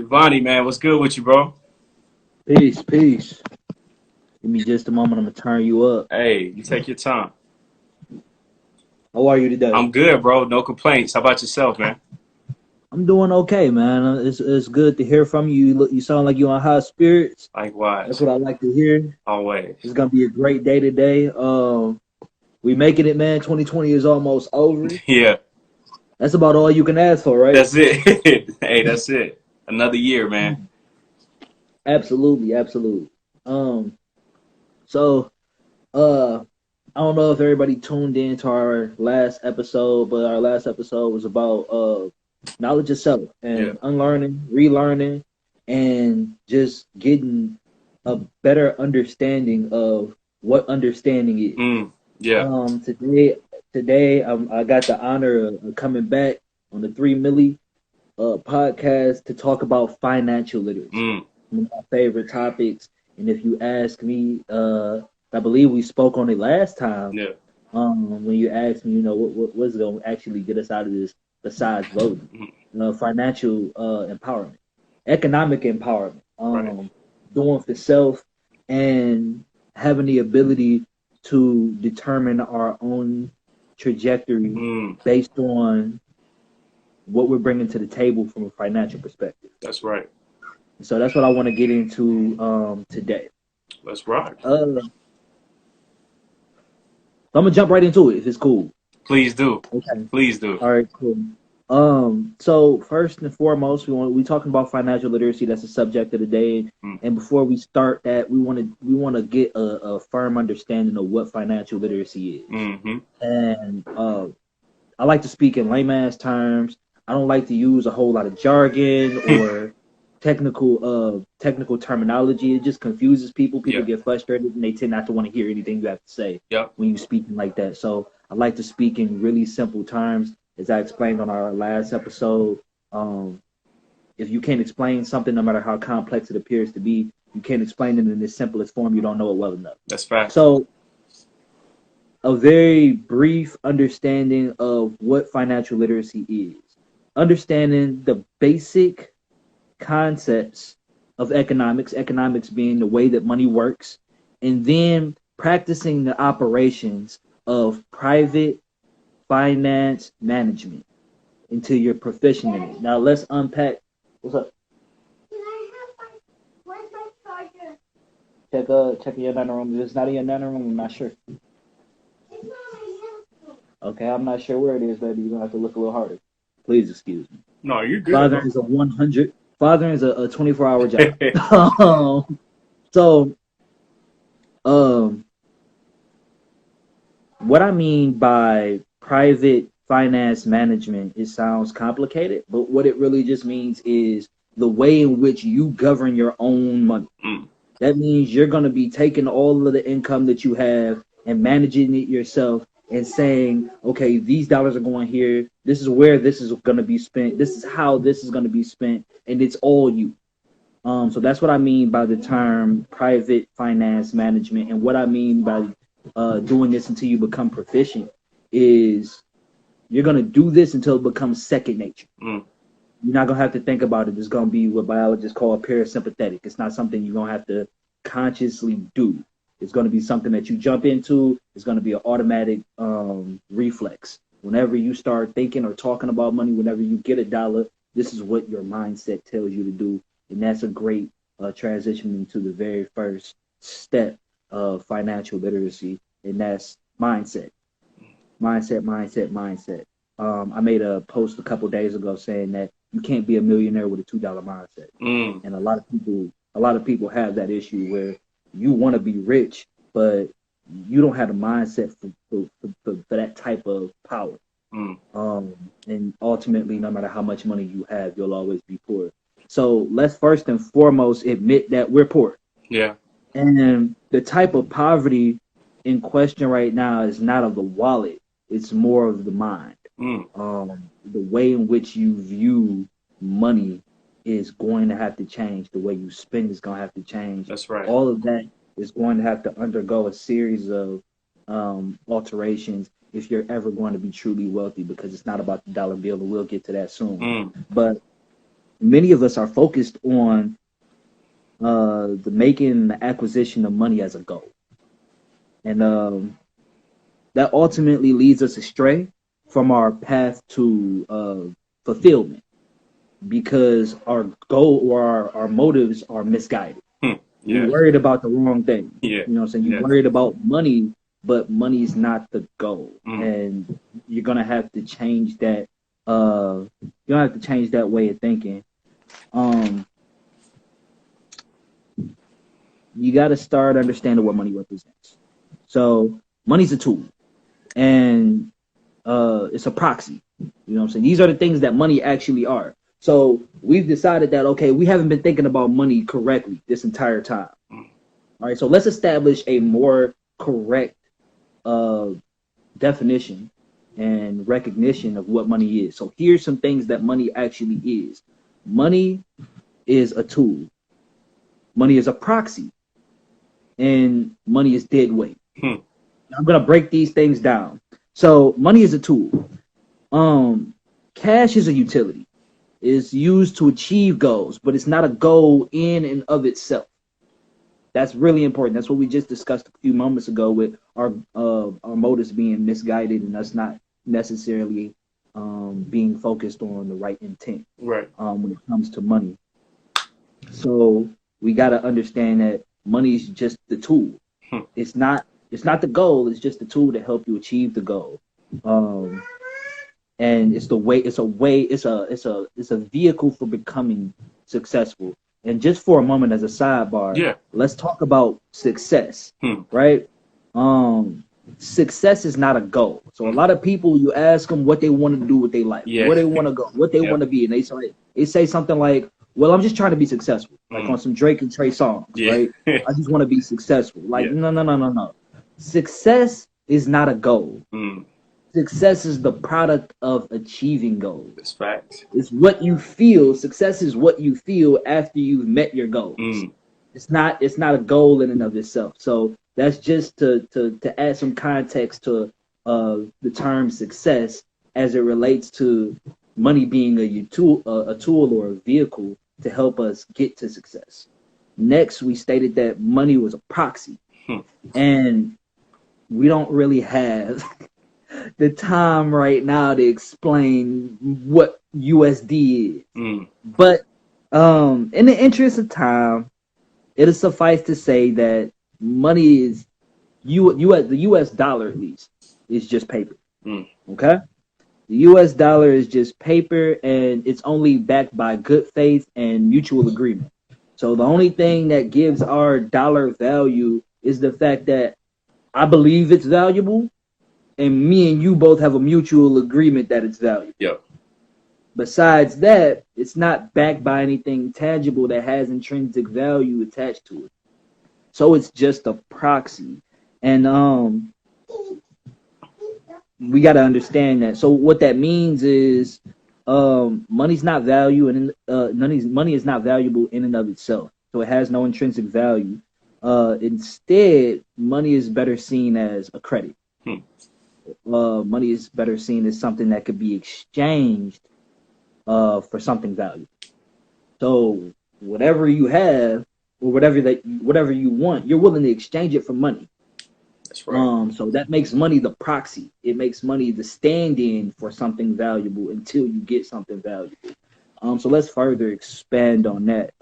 Giovanni, man, what's good with you, bro? Peace, peace. Give me just a moment. I'm gonna turn you up. Hey, you take your time. How are you today? I'm good, bro. No complaints. How about yourself, man? I'm doing okay, man. It's good to hear from you. You sound like you're on high spirits. That's Likewise, what I like to hear. always. It's gonna be a great day today. We making it, man. 2020 is almost over. Yeah, That's about all you can ask for, right? that's it. Hey, that's it. Another year, man. Absolutely, absolutely. Um, so uh, I don't know if everybody tuned in to our last episode, but our last episode was about knowledge of self Yeah. and unlearning, relearning, and just getting a better understanding of what understanding is. Yeah. Today I got the honor of coming back on the Three Milli podcast to talk about financial literacy, Mm. one of my favorite topics. And if you ask me, I believe we spoke on it last time. Yeah. When you asked me, what's going to actually get us out of this besides voting? Mm. Financial empowerment, economic empowerment, Right. doing for self, and having the ability to determine our own trajectory Mm. based on what we're bringing to the table from a financial perspective. That's right. So that's what I want to get into today. Let's rock. So I'm gonna jump right into it if it's cool. Please do. Okay. Please do. All right. Cool. So first and foremost, we talking about financial literacy. That's the subject of the day. Mm. And before we start that, we want to get a firm understanding of what financial literacy is. Mm-hmm. And I like to speak in layman's terms. I don't like to use a whole lot of jargon or technical terminology. It just confuses people. People get frustrated and they tend not to want to hear anything you have to say when you're speaking like that. So I like to speak in really simple terms, as I explained on our last episode. If you can't explain something, no matter how complex it appears to be, you can't explain it in the simplest form. You don't know it well enough. That's fact. So a very brief understanding of what financial literacy is. Understanding the basic concepts of economics being the way that money works, and then practicing the operations of private finance management until you're proficient in it. Now let's unpack. What's up? Check your nano room. If it's not in your nano room, I'm not sure. Okay, I'm not sure where it is, baby. You're gonna have to look a little harder. Please excuse me. No, you're good. Father is a 100. Father is a 24-hour job. So, what I mean by private finance management, it sounds complicated, but what it really just means is the way in which you govern your own money. Mm. That means you're going to be taking all of the income that you have and managing it yourself and saying, okay, these dollars are going here. This is where this is going to be spent. This is how this is going to be spent. And it's all you. So that's what I mean by the term private finance management. And what I mean by doing this until you become proficient is you're going to do this until it becomes second nature. Mm. You're not going to have to think about it. It's going to be what biologists call parasympathetic. It's not something you're going to have to consciously do. It's going to be something that you jump into. It's going to be an automatic reflex. Whenever you start thinking or talking about money, whenever you get a dollar, this is what your mindset tells you to do. And that's a great transition into the very first step of financial literacy, and that's mindset. Mindset. I made a post a couple days ago saying that you can't be a millionaire with a $2 mindset. Mm. And a lot of people have that issue where you want to be rich, but you don't have a mindset for that type of power. Mm. And ultimately, no matter how much money you have, you'll always be poor. So let's first and foremost admit that we're poor. Yeah. And the type of poverty in question right now is not of the wallet. It's more of the mind. Mm. The way in which you view money is going to have to change. The way you spend is going to have to change. That's right. All of that is going to have to undergo a series of alterations if you're ever going to be truly wealthy, because it's not about the dollar bill, and we'll get to that soon. Mm. But many of us are focused on the making the acquisition of money as a goal, and that ultimately leads us astray from our path to fulfillment because our goal or our motives are misguided. Hmm. You're Yeah. worried about the wrong thing. Yeah. You know what I'm saying? You're Yeah. worried about money, but money's not the goal. Mm. And you're gonna have to change that way of thinking. You gotta start understanding what money represents. So money's a tool and it's a proxy. You know what I'm saying? These are the things that money actually are. So we've decided that okay, we haven't been thinking about money correctly this entire time. All right, so let's establish a more correct definition and recognition of what money is. So here's some things that money actually is. Money is a tool. Money is a proxy. And money is dead weight. I'm gonna break these things down. So money is a tool. Cash is a utility. It's used to achieve goals, but it's not a goal in and of itself. That's really important. That's what we just discussed a few moments ago with our motives being misguided and us not necessarily being focused on the right intent Right. when it comes to money. So we got to understand that money is just the tool. It's not the goal. It's just the tool to help you achieve the goal. And it's a vehicle for becoming successful. And just for a moment as a sidebar, let's talk about success, right? Success is not a goal. So a lot of people, you ask them what they want to do with their life, where they want to go, what they want to be, and they say something like, "Well, I'm just trying to be successful," like on some Drake and Trey songs, right? I just want to be successful. Like, no. Success is not a goal. Success is the product of achieving goals. That's facts. It's what you feel. Success is what you feel after you've met your goals. It's not a goal in and of itself. So that's just to add some context to the term success as it relates to money being a tool or a vehicle to help us get to success. Next, we stated that money was a proxy, and we don't really have the time right now to explain what USD is. But in the interest of time, it'll suffice to say that money is the US dollar at least is just paper. Okay? The US dollar is just paper and it's only backed by good faith and mutual agreement. So the only thing that gives our dollar value is the fact that I believe it's valuable and me and you both have a mutual agreement that it's valuable. Yep. Besides that, it's not backed by anything tangible that has intrinsic value attached to it. So it's just a proxy. And we got to understand that. So what that means is money's not value and money is not valuable in and of itself. So it has no intrinsic value. Instead, money is better seen as a credit. Money is better seen as something that could be exchanged for something valuable. So whatever you have or whatever you want, you're willing to exchange it for money. That's right. So that makes money the proxy. It makes money the stand-in for something valuable until you get something valuable. So let's further expand on that.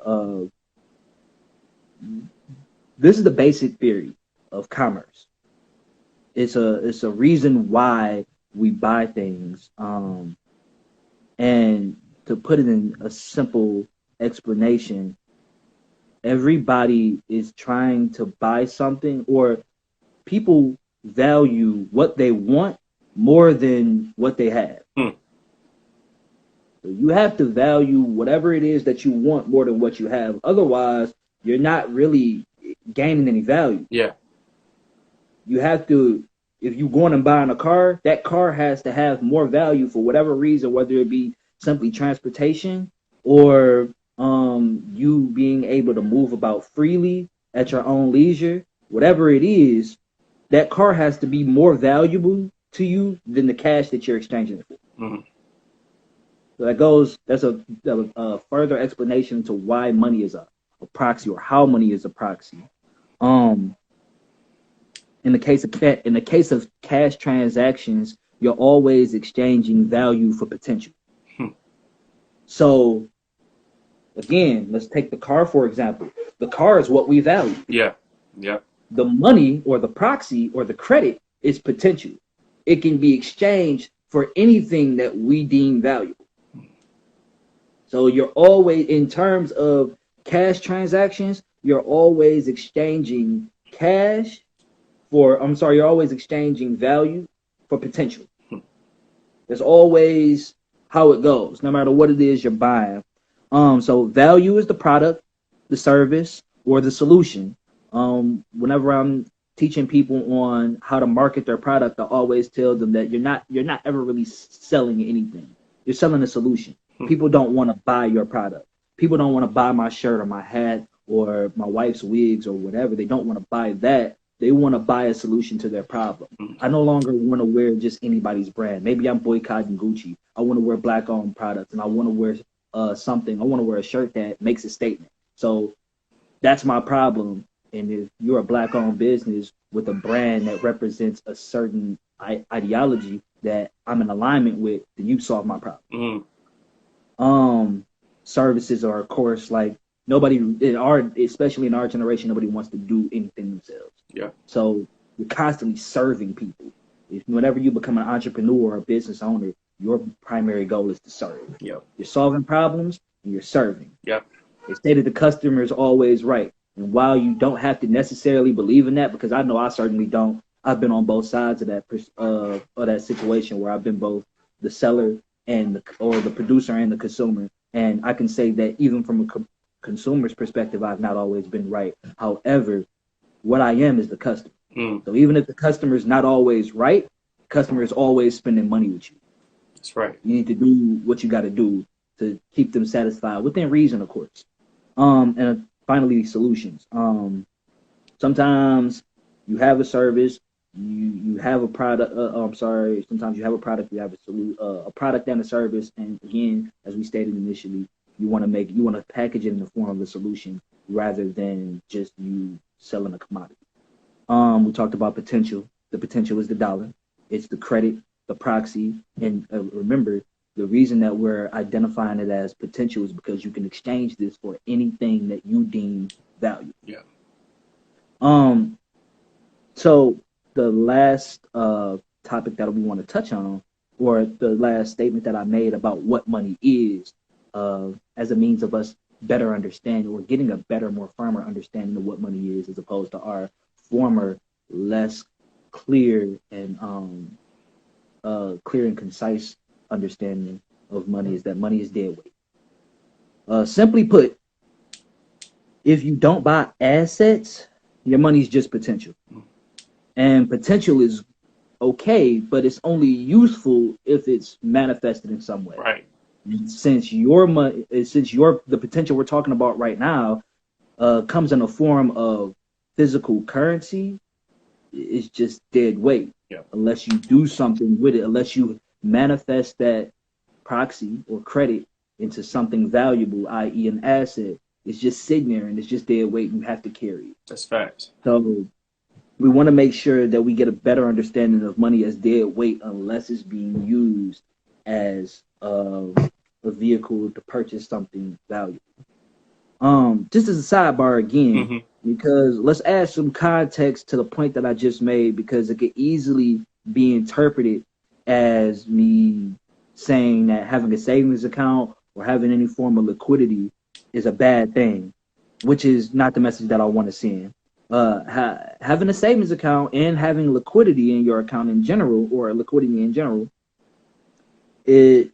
This is the basic theory of commerce. It's a reason why we buy things. And to put it in a simple explanation, everybody is trying to buy something, or people value what they want more than what they have. So you have to value whatever it is that you want more than what you have. Otherwise, you're not really gaining any value. Yeah. You have to, if you're going and buying a car, that car has to have more value for whatever reason, whether it be simply transportation or you being able to move about freely at your own leisure. Whatever it is, that car has to be more valuable to you than the cash that you're exchanging it for. That's a further explanation to why money is a proxy, or how money is a proxy. Um, in the case of cash transactions, you're always exchanging value for potential. So again, let's take the car for example. The car is what we value. Yeah. The money or the proxy or the credit is potential. It can be exchanged for anything that we deem valuable. So you're always, in terms of cash transactions, you're always exchanging you're always exchanging value for potential. That's always how it goes, no matter what it is you're buying. So value is the product, the service, or the solution. Whenever I'm teaching people on how to market their product, I always tell them that you're not ever really selling anything. You're selling a solution. People don't want to buy your product. People don't want to buy my shirt or my hat or my wife's wigs or whatever. They don't want to buy that. They want to buy a solution to their problem. I no longer want to wear just anybody's brand. Maybe I'm boycotting Gucci. I want to wear black-owned products, and I want to wear something. I want to wear a shirt that makes a statement. So that's my problem. And if you're a black-owned business with a brand that represents a certain ideology that I'm in alignment with, then you solve my problem. Services are, of course, like especially in our generation, nobody wants to do anything themselves. Yeah. So you're constantly serving people. Whenever you become an entrepreneur or a business owner, your primary goal is to serve. Yep. You're solving problems and you're serving. Yep. They say that the customer is always right. And while you don't have to necessarily believe in that, because I know I certainly don't, I've been on both sides of that situation where I've been both the seller and the producer and the consumer. And I can say that even from a consumer's perspective, I've not always been right. However, what I am is the customer. So even if the customer is not always right, the customer is always spending money with you. That's right. You need to do what you got to do to keep them satisfied within reason, of course. And finally, solutions. Sometimes you have a service, you have a product. Sometimes you have a product, you have a product and a service. And again, as we stated initially, you want to package it in the form of a solution rather than just you selling a commodity. We talked about potential. The potential is the dollar. It's the credit, the proxy, and remember, the reason that we're identifying it as potential is because you can exchange this for anything that you deem valuable. Yeah. So the last topic that we want to touch on, or the last statement that I made about what money is, as a means of us better understanding or getting a better, more firmer understanding of what money is, as opposed to our former, less clear and concise understanding of money, is that money is dead weight. Simply put, if you don't buy assets, your money's just potential. And potential is okay, but it's only useful if it's manifested in some way. Right. And since the potential we're talking about right now comes in a form of physical currency, it's just dead weight. Yeah. Unless you do something with it, unless you manifest that proxy or credit into something valuable, i.e. an asset, it's just sitting there and it's just dead weight. You have to carry it. That's facts. So we want to make sure that we get a better understanding of money as dead weight, unless it's being used as a vehicle to purchase something valuable. Just as a sidebar again, because let's add some context to the point that I just made, because it could easily be interpreted as me saying that having a savings account or having any form of liquidity is a bad thing, which is not the message that I want to send. Having a savings account and having liquidity in your account in general, or liquidity in general, it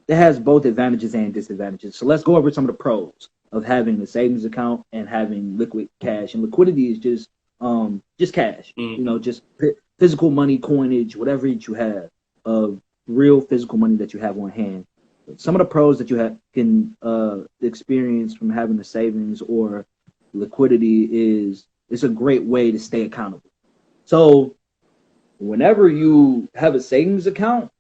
has both advantages and disadvantages. So let's go over some of the pros of having a savings account and having liquid cash. And liquidity is just cash, just physical money, coinage, whatever you have of real physical money that you have on hand. Some of the pros that you can experience from having a savings or liquidity is it's a great way to stay accountable. So whenever you have a savings account,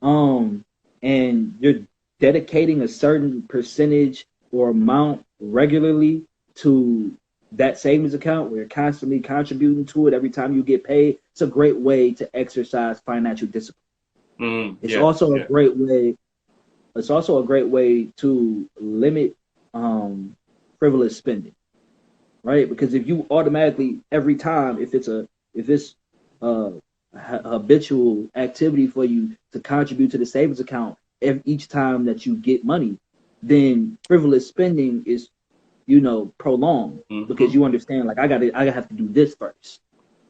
and you're dedicating a certain percentage or amount regularly to that savings account where you're constantly contributing to it every time you get paid, it's a great way to exercise financial discipline. It's also a great way. It's also a great way to limit frivolous spending, right? Because if you automatically every time, if it's a habitual activity for you to contribute to the savings account each time that you get money, then frivolous spending is, prolonged because you understand, like, I have to do this first.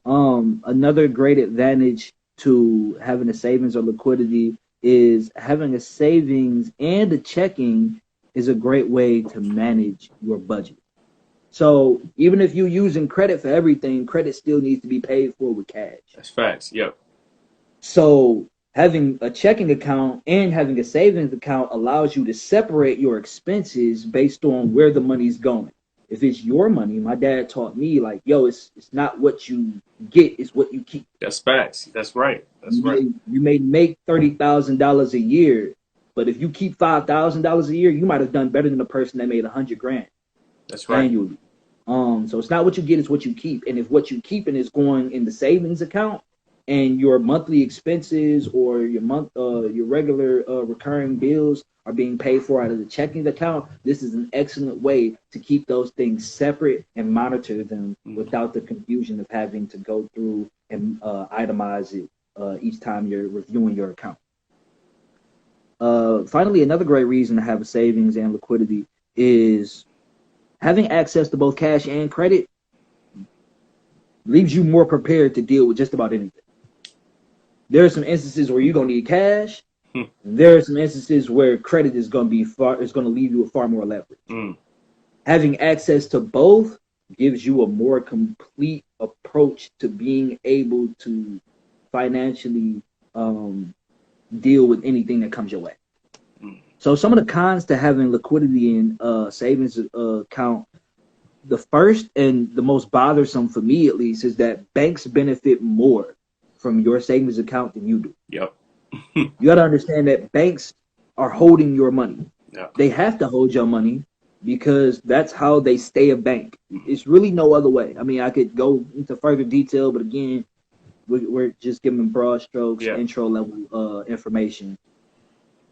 Another great advantage to having a savings or liquidity is having a savings and a checking is a great way to manage your budget. So even if you're using credit for everything, credit still needs to be paid for with cash. That's facts. Yep. So having a checking account and having a savings account allows you to separate your expenses based on where the money's going. If it's your money, my dad taught me, like, yo, it's not what you get, it's what you keep. That's facts. That's right. You may make $30,000 a year, but if you keep $5,000 a year, you might have done better than the person that made $100,000. That's right. Annually. So it's not what you get, it's what you keep. And if what you keeping is going in the savings account and your monthly expenses or your regular recurring bills are being paid for out of the checking account, this is an excellent way to keep those things separate and monitor them without the confusion of having to go through and itemize it each time you're reviewing your account. Finally, another great reason to have a savings and liquidity is having access to both cash and credit leaves you more prepared to deal with just about anything. There are some instances where you're gonna need cash. There are some instances where credit is gonna leave you with far more leverage. Having access to both gives you a more complete approach to being able to financially deal with anything that comes your way. So some of the cons to having liquidity in savings account, the first and the most bothersome for me at least is that banks benefit more from your savings account than you do. Yep. You got to understand that banks are holding your money. Yep. They have to hold your money because that's how they stay a bank. It's really no other way. I mean, I could go into further detail, but again, we're just giving broad strokes, intro level information.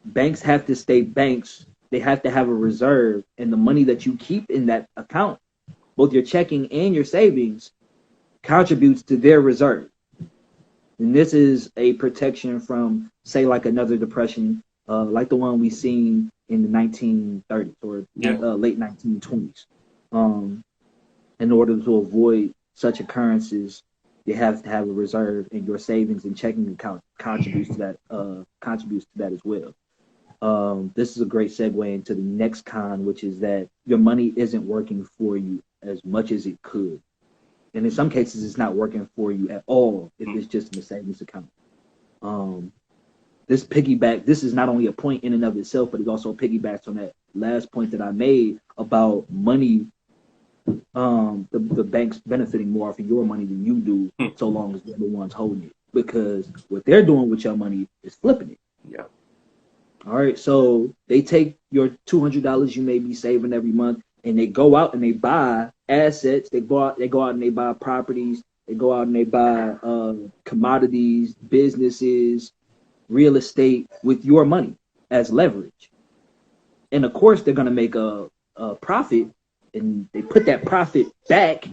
Banks have to stay banks. They have to have a reserve, and the money that you keep in that account, both your checking and your savings, contributes to their reserve. And this is a protection from, say, like another depression, like the one we seen in the 1930s or late 1920s. In order to avoid such occurrences, you have to have a reserve, and your savings and checking account contributes to that as well. This is a great segue into the next con, which is that your money isn't working for you as much as it could. And in some cases, it's not working for you at all if it's just in the savings account. This is not only a point in and of itself, but it also piggybacks on that last point that I made about money, the banks benefiting more off of your money than you do, so long as they're the ones holding it. Because what they're doing with your money is flipping it. Yeah. All right, so they take your $200 you may be saving every month, and they go out and they buy assets. They go out and they buy properties. They go out and they buy commodities, businesses, real estate with your money as leverage. And of course, they're gonna make a profit, and they put that profit back,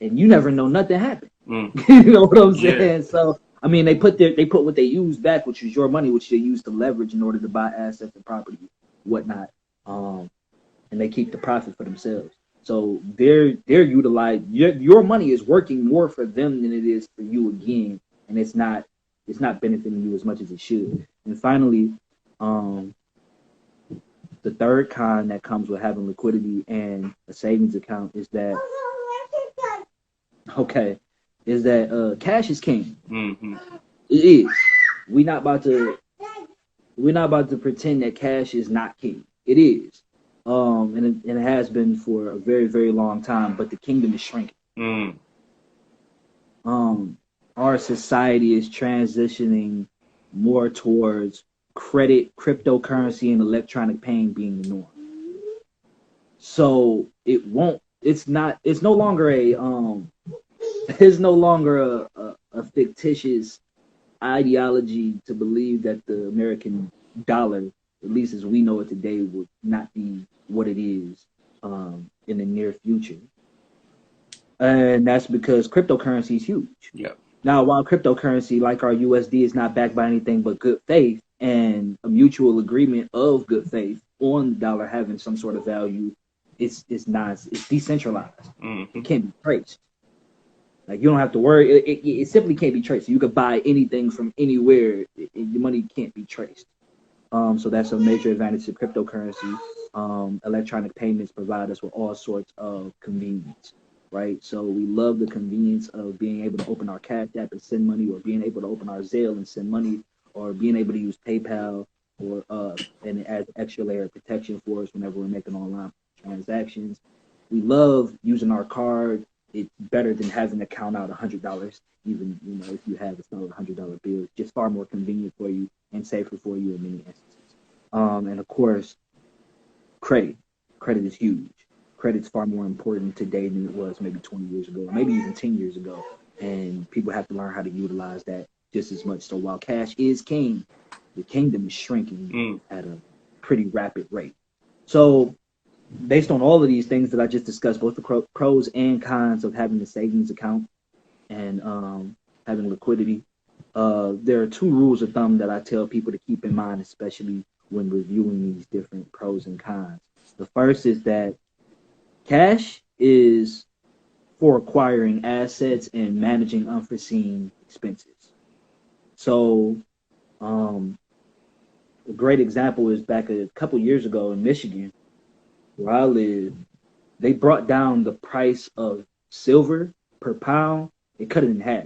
and you never know nothing happened. You know what I'm saying? So I mean, they put what they used back, which is your money, which they use to leverage in order to buy assets and property, whatnot. And they keep the profit for themselves. So they're utilized. Your money is working more for them than it is for you again, and it's not benefiting you as much as it should. And finally, the third con that comes with having liquidity and a savings account is that cash is king. It is. We're not about to pretend that cash is not king. It is. And it has been for a very, very long time, but the kingdom is shrinking. Our society is transitioning more towards credit, cryptocurrency, and electronic paying being the norm. So it won't. It's not. It's no longer a It's no longer a fictitious ideology to believe that the American dollar, at least as we know it today, would not be what it is in the near future. And that's because cryptocurrency is huge. Yeah. Now, while cryptocurrency, like our USD, is not backed by anything but good faith and a mutual agreement of good faith on the dollar having some sort of value, it's decentralized. It can't be traced. Like, you don't have to worry. It simply can't be traced. You could buy anything from anywhere. Your money can't be traced. So that's a major advantage to cryptocurrency. Electronic payments provide us with all sorts of convenience, right? So we love the convenience of being able to open our Cash App and send money, or being able to open our Zelle and send money, or being able to use PayPal, or and it adds an extra layer of protection for us whenever we're making online transactions. We love using our card. It's better than having to count out $100, even if you have a solid $100 bill. It's just far more convenient for you and safer for you in many instances. And of course, credit. Credit is huge. Credit's far more important today than it was maybe 20 years ago, or maybe even 10 years ago. And people have to learn how to utilize that just as much. So while cash is king, the kingdom is shrinking at a pretty rapid rate. So based on all of these things that I just discussed, both the pros and cons of having a savings account and having liquidity, there are two rules of thumb that I tell people to keep in mind, especially when reviewing these different pros and cons. The first is that cash is for acquiring assets and managing unforeseen expenses. So a great example is back a couple years ago in Michigan, where I live, they brought down the price of silver per pound. They cut it in half.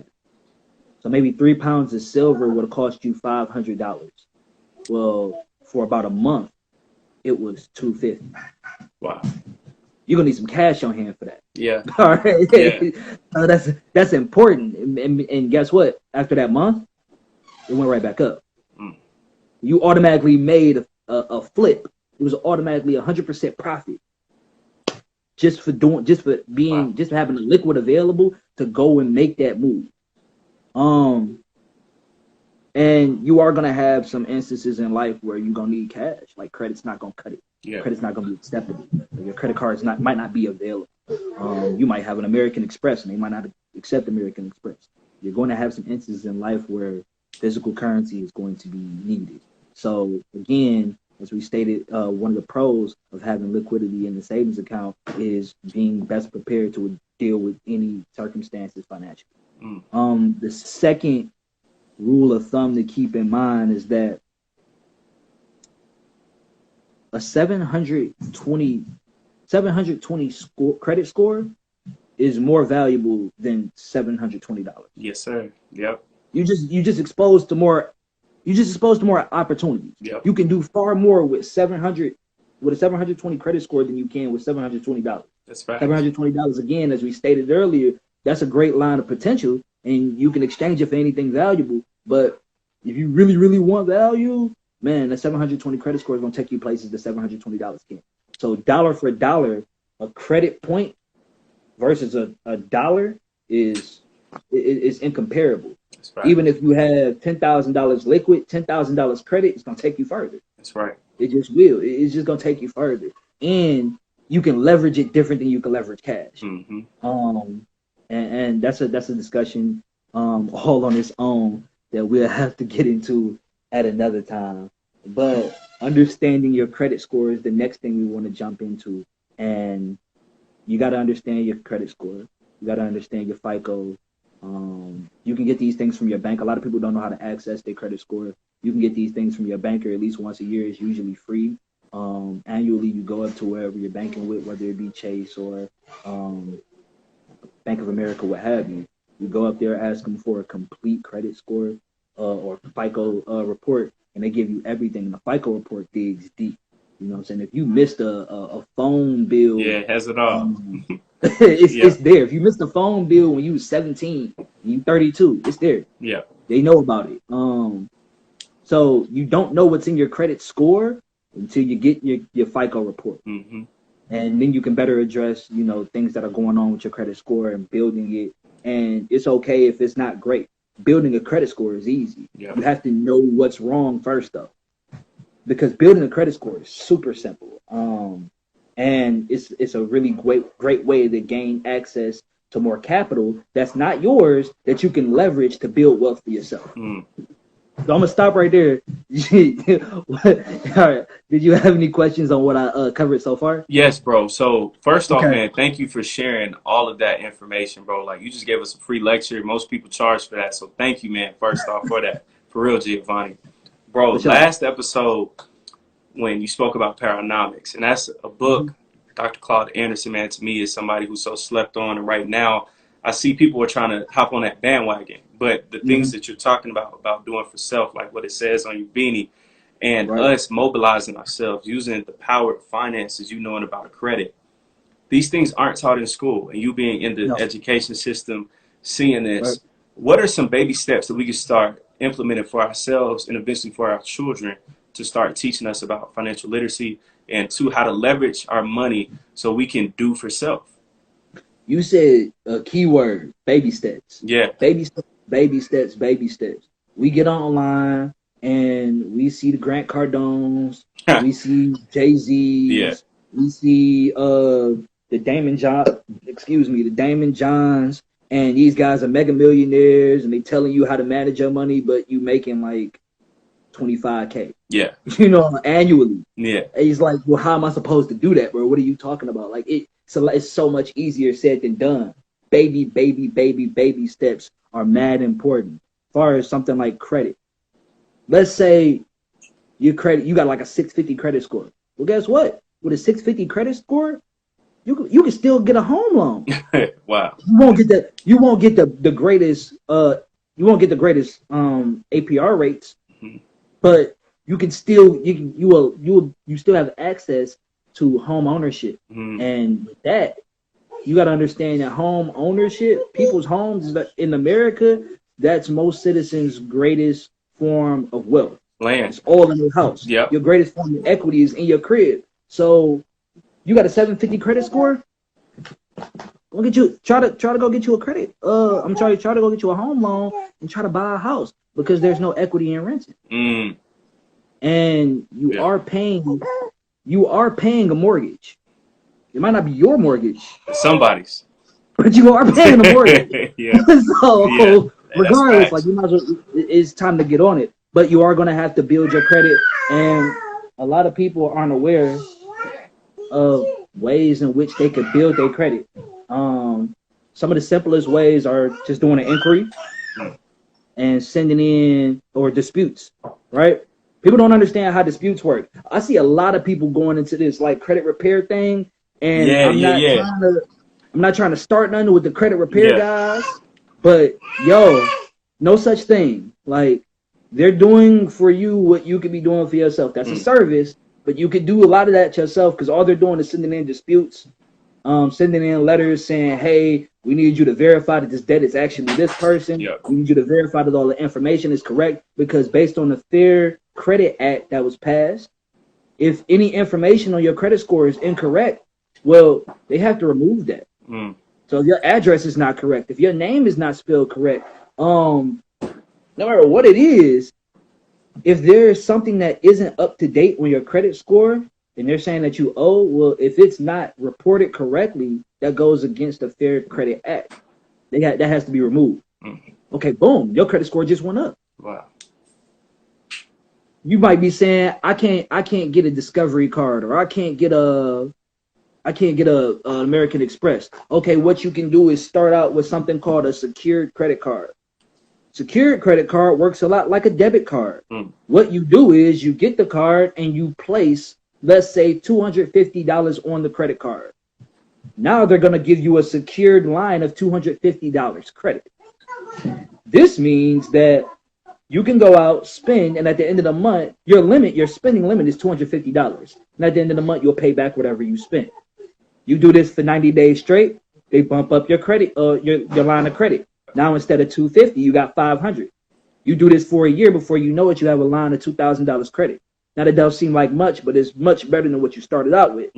So maybe 3 pounds of silver would have cost you $500. Well, for about a month, it was $250. Wow. You're gonna need some cash on hand for that. Yeah. All right. Yeah. That's important. And guess what? After that month, it went right back up. You automatically made a flip. It was automatically 100% profit just for having the liquid available to go and make that move. And you are gonna have some instances in life where you're gonna need cash. Like, credit's not gonna cut it. Yeah. Credit's not gonna be acceptable. Your credit card might not be available. You might have an American Express and they might not accept American Express. You're going to have some instances in life where physical currency is going to be needed. So again, as we stated, one of the pros of having liquidity in the savings account is being best prepared to deal with any circumstances financially. The second rule of thumb to keep in mind is that a 720 credit score is more valuable than $720. Yes, sir. Yep. You just exposed to more. You just exposed to more opportunities. Yep. You can do far more with a 720 credit score than you can with $720. That's right. $720, again, as we stated earlier, that's a great line of potential, and you can exchange it for anything valuable. But if you really, really want value, man, the 720 credit score is going to take you places that $720 can't. So dollar for dollar, a credit point versus a dollar is incomparable. That's right. Even if you have $10,000 liquid, $10,000 credit, it's going to take you further. That's right. It just will. It's just going to take you further. And you can leverage it different than you can leverage cash. And that's a discussion all on its own that we'll have to get into at another time. But understanding your credit score is the next thing we want to jump into. And you got to understand your credit score. You got to understand your FICO. You can get these things from your bank. A lot of people don't know how to access their credit score. You can get these things from your banker at least once a year. It's usually free. Annually, you go up to wherever you're banking with, whether it be Chase or Bank of America, what have you. You go up there, ask them for a complete credit score or FICO report, and they give you everything. The FICO report digs deep. You know what I'm saying? If you missed a phone bill, yeah, it has it all. It's there. If you missed a phone bill when you was 17, you 32, it's there. Yeah, they know about it. So you don't know what's in your credit score until you get your FICO report. Mm-hmm. And then you can better address, things that are going on with your credit score and building it. And it's okay if it's not great. Building a credit score is easy. Yeah. You have to know what's wrong first, though, because building a credit score is super simple. And it's a really great way to gain access to more capital that's not yours, that you can leverage to build wealth for yourself. So I'm gonna stop right there. All right. Did you have any questions on what I covered so far? Yes, bro. So first off, man, thank you for sharing all of that information, bro. Like, you just gave us a free lecture. Most people charge for that. So thank you, man, first off, for that. For real, Giovanni. Bro, last episode when you spoke about Paranomics, and that's a book, Dr. Claud Anderson, man, to me is somebody who's so slept on. And right now, I see people are trying to hop on that bandwagon. But the things that you're talking about doing for self, like what it says on your beanie, and us mobilizing ourselves, using the power of finances, knowing about credit. These things aren't taught in school. And you being in the education system, seeing this, what are some baby steps that we can start implementing for ourselves and eventually for our children to start teaching us about financial literacy and how to leverage our money so we can do for self? You said a key word, baby steps. Yeah. Baby steps, baby steps, baby steps. We get online and we see the Grant Cardones, we see Jay-Z's, we see the Damon Johns, and these guys are mega millionaires and they telling you how to manage your money, but you making like $25K. Yeah. Annually. Yeah. And he's like, well, how am I supposed to do that, bro? What are you talking about? Like it's so much easier said than done. Baby steps are mad important. As far as something like credit. Let's say you got like a 650 credit score. Well, guess what? With a 650 credit score, you can still get a home loan. Wow. You won't get the greatest APR rates, but you can still you still have access to home ownership. And with that, you got to understand that home ownership, people's homes in America, that's most citizens' greatest form of wealth. Land. It's all in your house. Yep. Your greatest form of equity is in your crib. So you got a 750 credit score? Try to go get you a credit. Try to go get you a home loan and try to buy a house because there's no equity in renting. And you are paying a mortgage. It might not be your mortgage. Somebody's. But you are paying a mortgage. So regardless, like you might as well, it's time to get on it. But you are gonna have to build your credit, and a lot of people aren't aware of ways in which they could build their credit. Some of the simplest ways are just doing an inquiry and sending in or disputes, right? People don't understand how disputes work. I see a lot of people going into this like credit repair thing, and I'm not trying to start nothing with the credit repair guys, but no such thing. Like, they're doing for you what you could be doing for yourself. That's a service, but you could do a lot of that yourself because all they're doing is sending in disputes, sending in letters saying, hey, we need you to verify that this debt is actually this person. We need you to verify that all the information is correct, because based on the Fair Credit Act that was passed, if any information on your credit score is incorrect, well, they have to remove that. So if your address is not correct, if your name is not spelled correct, no matter what it is, if there is something that isn't up to date on your credit score and they're saying that you owe, well, if it's not reported correctly, that goes against the Fair Credit Act. That has to be removed. Okay, boom, your credit score just went up. Wow. You might be saying, I can't get a Discovery card, or I can't get a American Express. Okay, what you can do is start out with something called a secured credit card. Secured credit card works a lot like a debit card. What you do is you get the card and you place, let's say, $250 on the credit card. Now they're going to give you a secured line of $250 credit. This means that you can go out, spend, and at the end of the month, your spending limit is $250. And at the end of the month, you'll pay back whatever you spent. You do this for 90 days straight, they bump up your credit, your line of credit. Now instead of $250, you got $500. You do this for a year before you know it, you have a line of $2,000 credit. Now that does seem like much, but it's much better than what you started out with.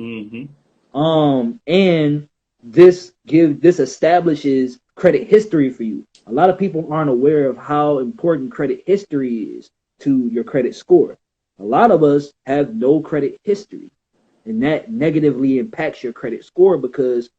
And this establishes credit history for you. A lot of people aren't aware of how important credit history is to your credit score. A lot of us have no credit history, and that negatively impacts your credit score because,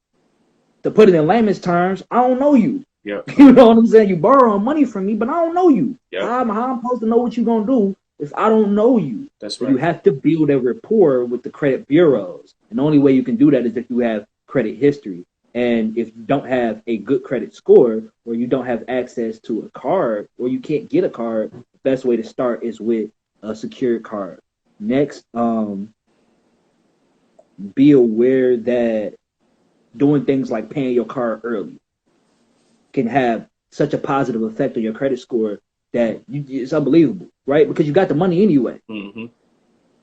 to put it in layman's terms, I don't know you. Yep. You know what I'm saying? You borrowing money from me, but I don't know you. Yep. How I'm supposed to know what you're going to do if I don't know you? That's right. So you have to build a rapport with the credit bureaus. And the only way you can do that is if you have credit history. And if you don't have a good credit score, or you don't have access to a card, or you can't get a card, the best way to start is with a secured card. Next, be aware that doing things like paying your card early can have such a positive effect on your credit score that it's unbelievable, right? Because you got the money anyway.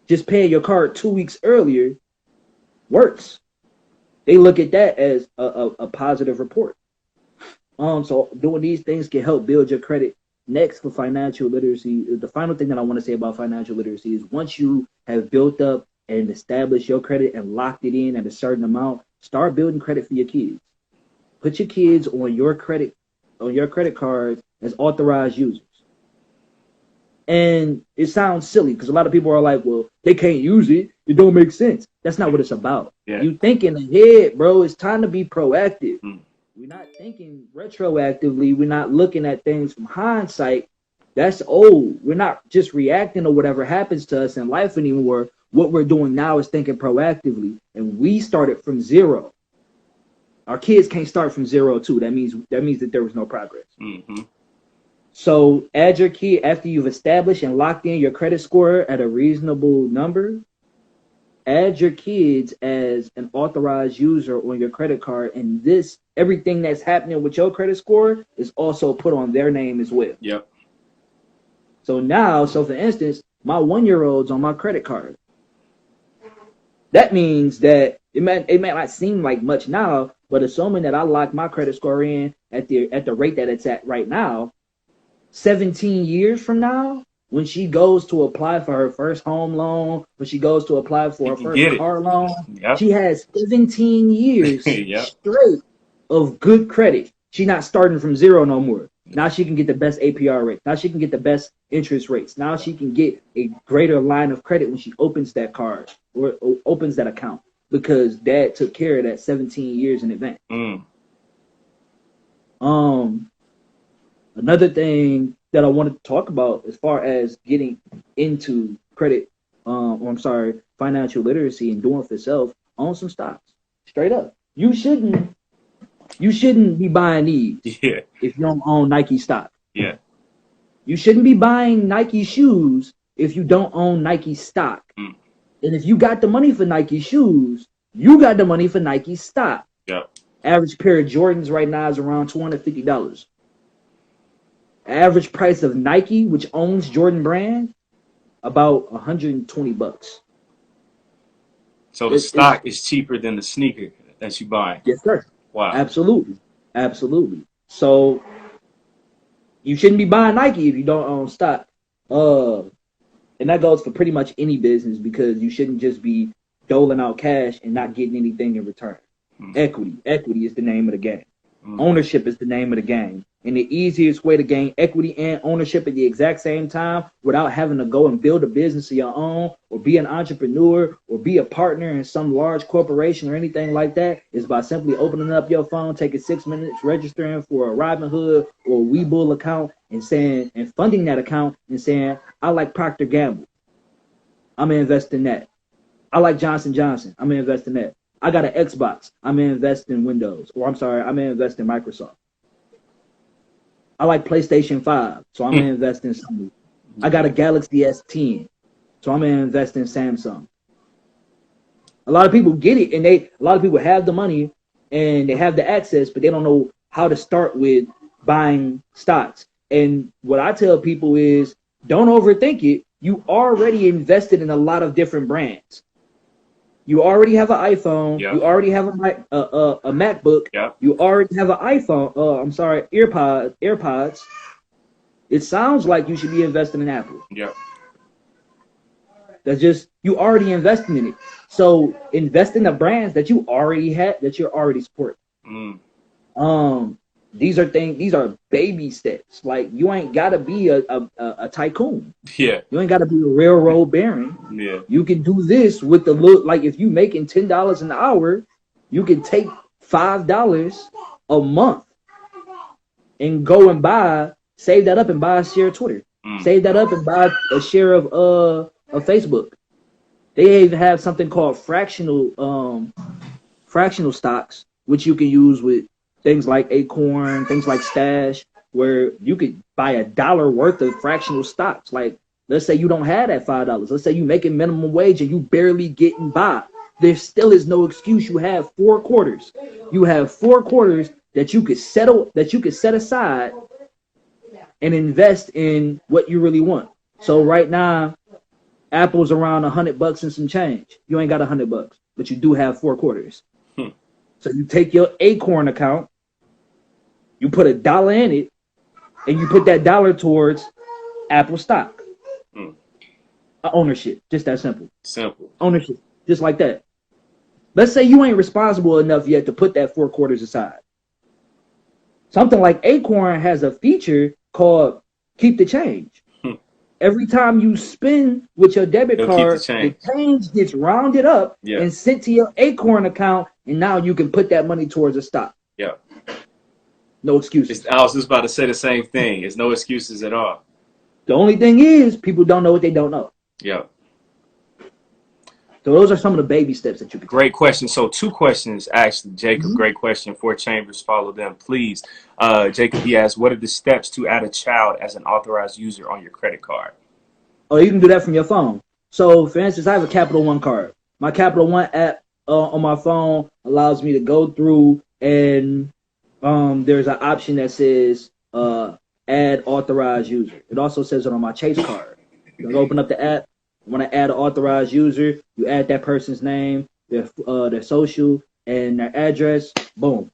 Just paying your card 2 weeks earlier works. They look at that as a positive report. So doing these things can help build your credit. Next, for financial literacy, the final thing that I want to say about financial literacy is once you have built up and established your credit and locked it in at a certain amount, start building credit for your kids. Put your kids on your credit cards as authorized users. And it sounds silly because a lot of people are like, well, they can't use it. It don't make sense. That's not what it's about. Yeah. You thinking ahead, bro. It's time to be proactive. We're not thinking retroactively. We're not looking at things from hindsight. That's old. We're not just reacting to whatever happens to us in life anymore. What we're doing now is thinking proactively. And we started from zero. Our kids can't start from 0 too. That means that there was no progress. So add your kid after you've established and locked in your credit score at a reasonable number. Add your kids as an authorized user on your credit card, and everything that's happening with your credit score is also put on their name as well. Yep. So for instance, my 1-year-old's on my credit card. That means that it may not seem like much now, but assuming that I lock my credit score in at the rate that it's at right now, 17 years from now, when she goes to apply for her first home loan, when she goes to apply for her first car loan, she has 17 years straight of good credit. She's not starting from zero no more. Now she can get the best APR rate. Now she can get the best interest rates. Now she can get a greater line of credit when she opens that card or opens that account because dad took care of that 17 years in advance. Another thing that I wanted to talk about as far as getting into financial literacy and doing for self, own some stocks. Straight up. You shouldn't be buying these if you don't own Nike stock. Yeah. You shouldn't be buying Nike shoes if you don't own Nike stock. And if you got the money for Nike shoes, you got the money for Nike stock. Yep. Average pair of Jordans right now is around $250. Average price of Nike, which owns Jordan brand, about $120. So the stock is cheaper than the sneaker that you buy. Yes, sir. Wow. Absolutely. So you shouldn't be buying Nike if you don't own stock. And that goes for pretty much any business because you shouldn't just be doling out cash and not getting anything in return. Equity is the name of the game. Ownership is the name of the game. And the easiest way to gain equity and ownership at the exact same time without having to go and build a business of your own or be an entrepreneur or be a partner in some large corporation or anything like that is by simply opening up your phone, taking 6 minutes, registering for a Robinhood or a Webull account and funding that account and saying, I like Procter & Gamble. I'm going to invest in that. I like Johnson & Johnson. I'm going to invest in that. I got an Xbox. I'm going to invest in Windows. I'm going to invest in Microsoft. I like PlayStation 5, so I'm going to invest in Sony. I got a Galaxy S10, so I'm going to invest in Samsung. A lot of people get it, and a lot of people have the money, and they have the access, but they don't know how to start with buying stocks. And what I tell people is, don't overthink it. You already invested in a lot of different brands. You already have an iPhone. Yep. You already have a MacBook. Yep. You already have an iPhone. AirPods. It sounds like you should be investing in Apple. Yeah. That's just, you already investing in it. So invest in the brands that you already had, that you're already supporting. These are baby steps. Like, you ain't gotta be a tycoon. Yeah. You ain't gotta be a railroad baron. Yeah. You can do this with the look. Like, if you making $10 an hour, you can take $5 a month and go and save that up and buy a share of Twitter. Save that up and buy a share of Facebook. They even have something called fractional stocks, which you can use with things like Acorn, things like Stash, where you could buy $1 worth of fractional stocks. Like, let's say you don't have that $5. Let's say you making minimum wage and you barely getting by. There still is no excuse. You have 4 quarters. You have 4 quarters that you could set aside and invest in what you really want. So right now, Apple's around $100 and some change. You ain't got $100, but you do have 4 quarters. So you take your Acorn account, you put $1 in it, and you put that $1 towards Apple stock. Ownership, just that simple. Simple. Ownership, just like that. Let's say you ain't responsible enough yet to put that 4 quarters aside. Something like Acorn has a feature called Keep the Change. Every time you spend with your debit card, the change gets rounded up and sent to your Acorn account, and now you can put that money towards a stock. Yeah. No excuses. I was just about to say the same thing. It's no excuses at all. The only thing is, people don't know what they don't know. Yeah. So those are some of the baby steps that you can take. Great question. So 2 questions, actually, Jacob. Great question. 4 Chambers, follow them, please. Jacob, he asked, what are the steps to add a child as an authorized user on your credit card? Oh, you can do that from your phone. So, for instance, I have a Capital One card. My Capital One app on my phone allows me to go through, and there's an option that says add authorized user. It also says it on my Chase card. You open up the app. Want to add an authorized user, you add that person's name, their social, and their address. Boom.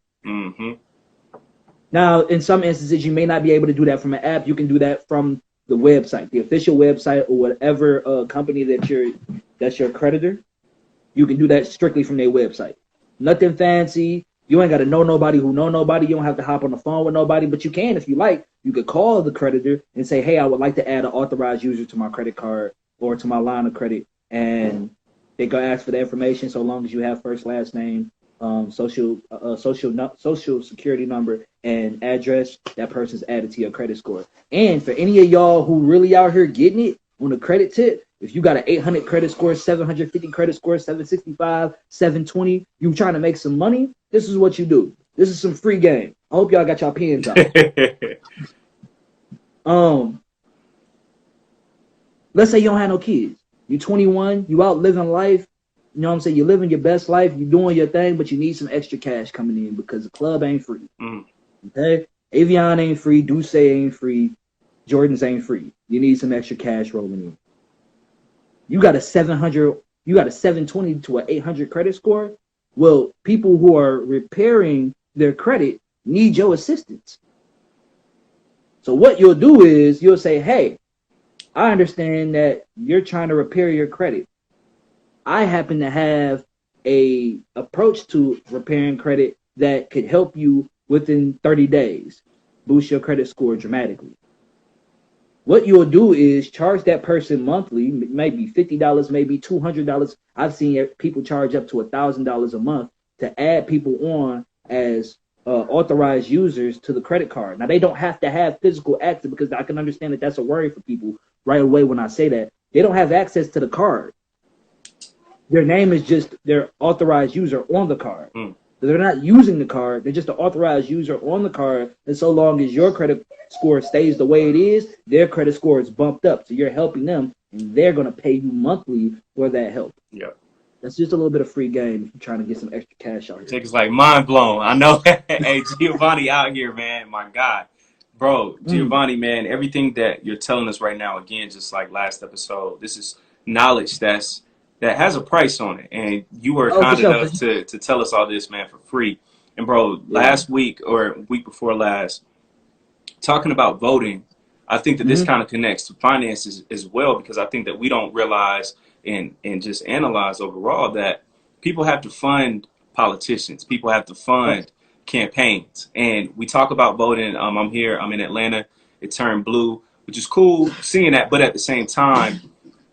Now, in some instances, you may not be able to do that from an app. You can do that from the website, the official website, or whatever company that's your creditor. You can do that strictly from their website. Nothing fancy. You ain't got to know nobody who know nobody. You don't have to hop on the phone with nobody, but you can if you like. You could call the creditor and say, hey, I would like to add an authorized user to my credit card or to my line of credit, and they go ask for the information so long as you have first, last name, social security number, and address. That person's added to your credit score. And for any of y'all who really out here getting it on the credit tip, if you got an 800 credit score, 750 credit score, 765, 720, you trying to make some money, this is what you do. This is some free game. I hope y'all got y'all pens out. Let's say you don't have no kids. You're 21, you out living life. You know what I'm saying? You're living your best life. You're doing your thing, but you need some extra cash coming in because the club ain't free. Okay? Avion ain't free. Duce ain't free. Jordans ain't free. You need some extra cash rolling in. You got a 720 to an 800 credit score. Well, people who are repairing their credit need your assistance. So what you'll do is you'll say, hey, I understand that you're trying to repair your credit. I happen to have a approach to repairing credit that could help you within 30 days, boost your credit score dramatically. What you'll do is charge that person monthly, maybe $50, maybe $200. I've seen people charge up to $1,000 a month to add people on as authorized users to the credit card. Now, they don't have to have physical access, because I can understand that that's a worry for people right away when I say that. They don't have access to the card. Their name is just their authorized user on the card. They're not using the card. They're just an authorized user on the card. And so long as your credit score stays the way it is, their credit score is bumped up. So you're helping them, and they're going to pay you monthly for that help. Yeah. That's just a little bit of free game if you're trying to get some extra cash out here. It's like mind blown. I know. Hey, Giovanni out here, man. My God. Bro, Giovanni, man, everything that you're telling us right now, again, just like last episode, this is knowledge that has a price on it. And you were kind enough to tell us all this, man, for free. And, bro, last week or week before last, talking about voting, I think that this kind of connects to finances as well, because I think that we don't realize and just analyze overall that people have to fund politicians. People have to fund campaigns. And we talk about voting. I'm in Atlanta. It turned blue, which is cool seeing that. But at the same time,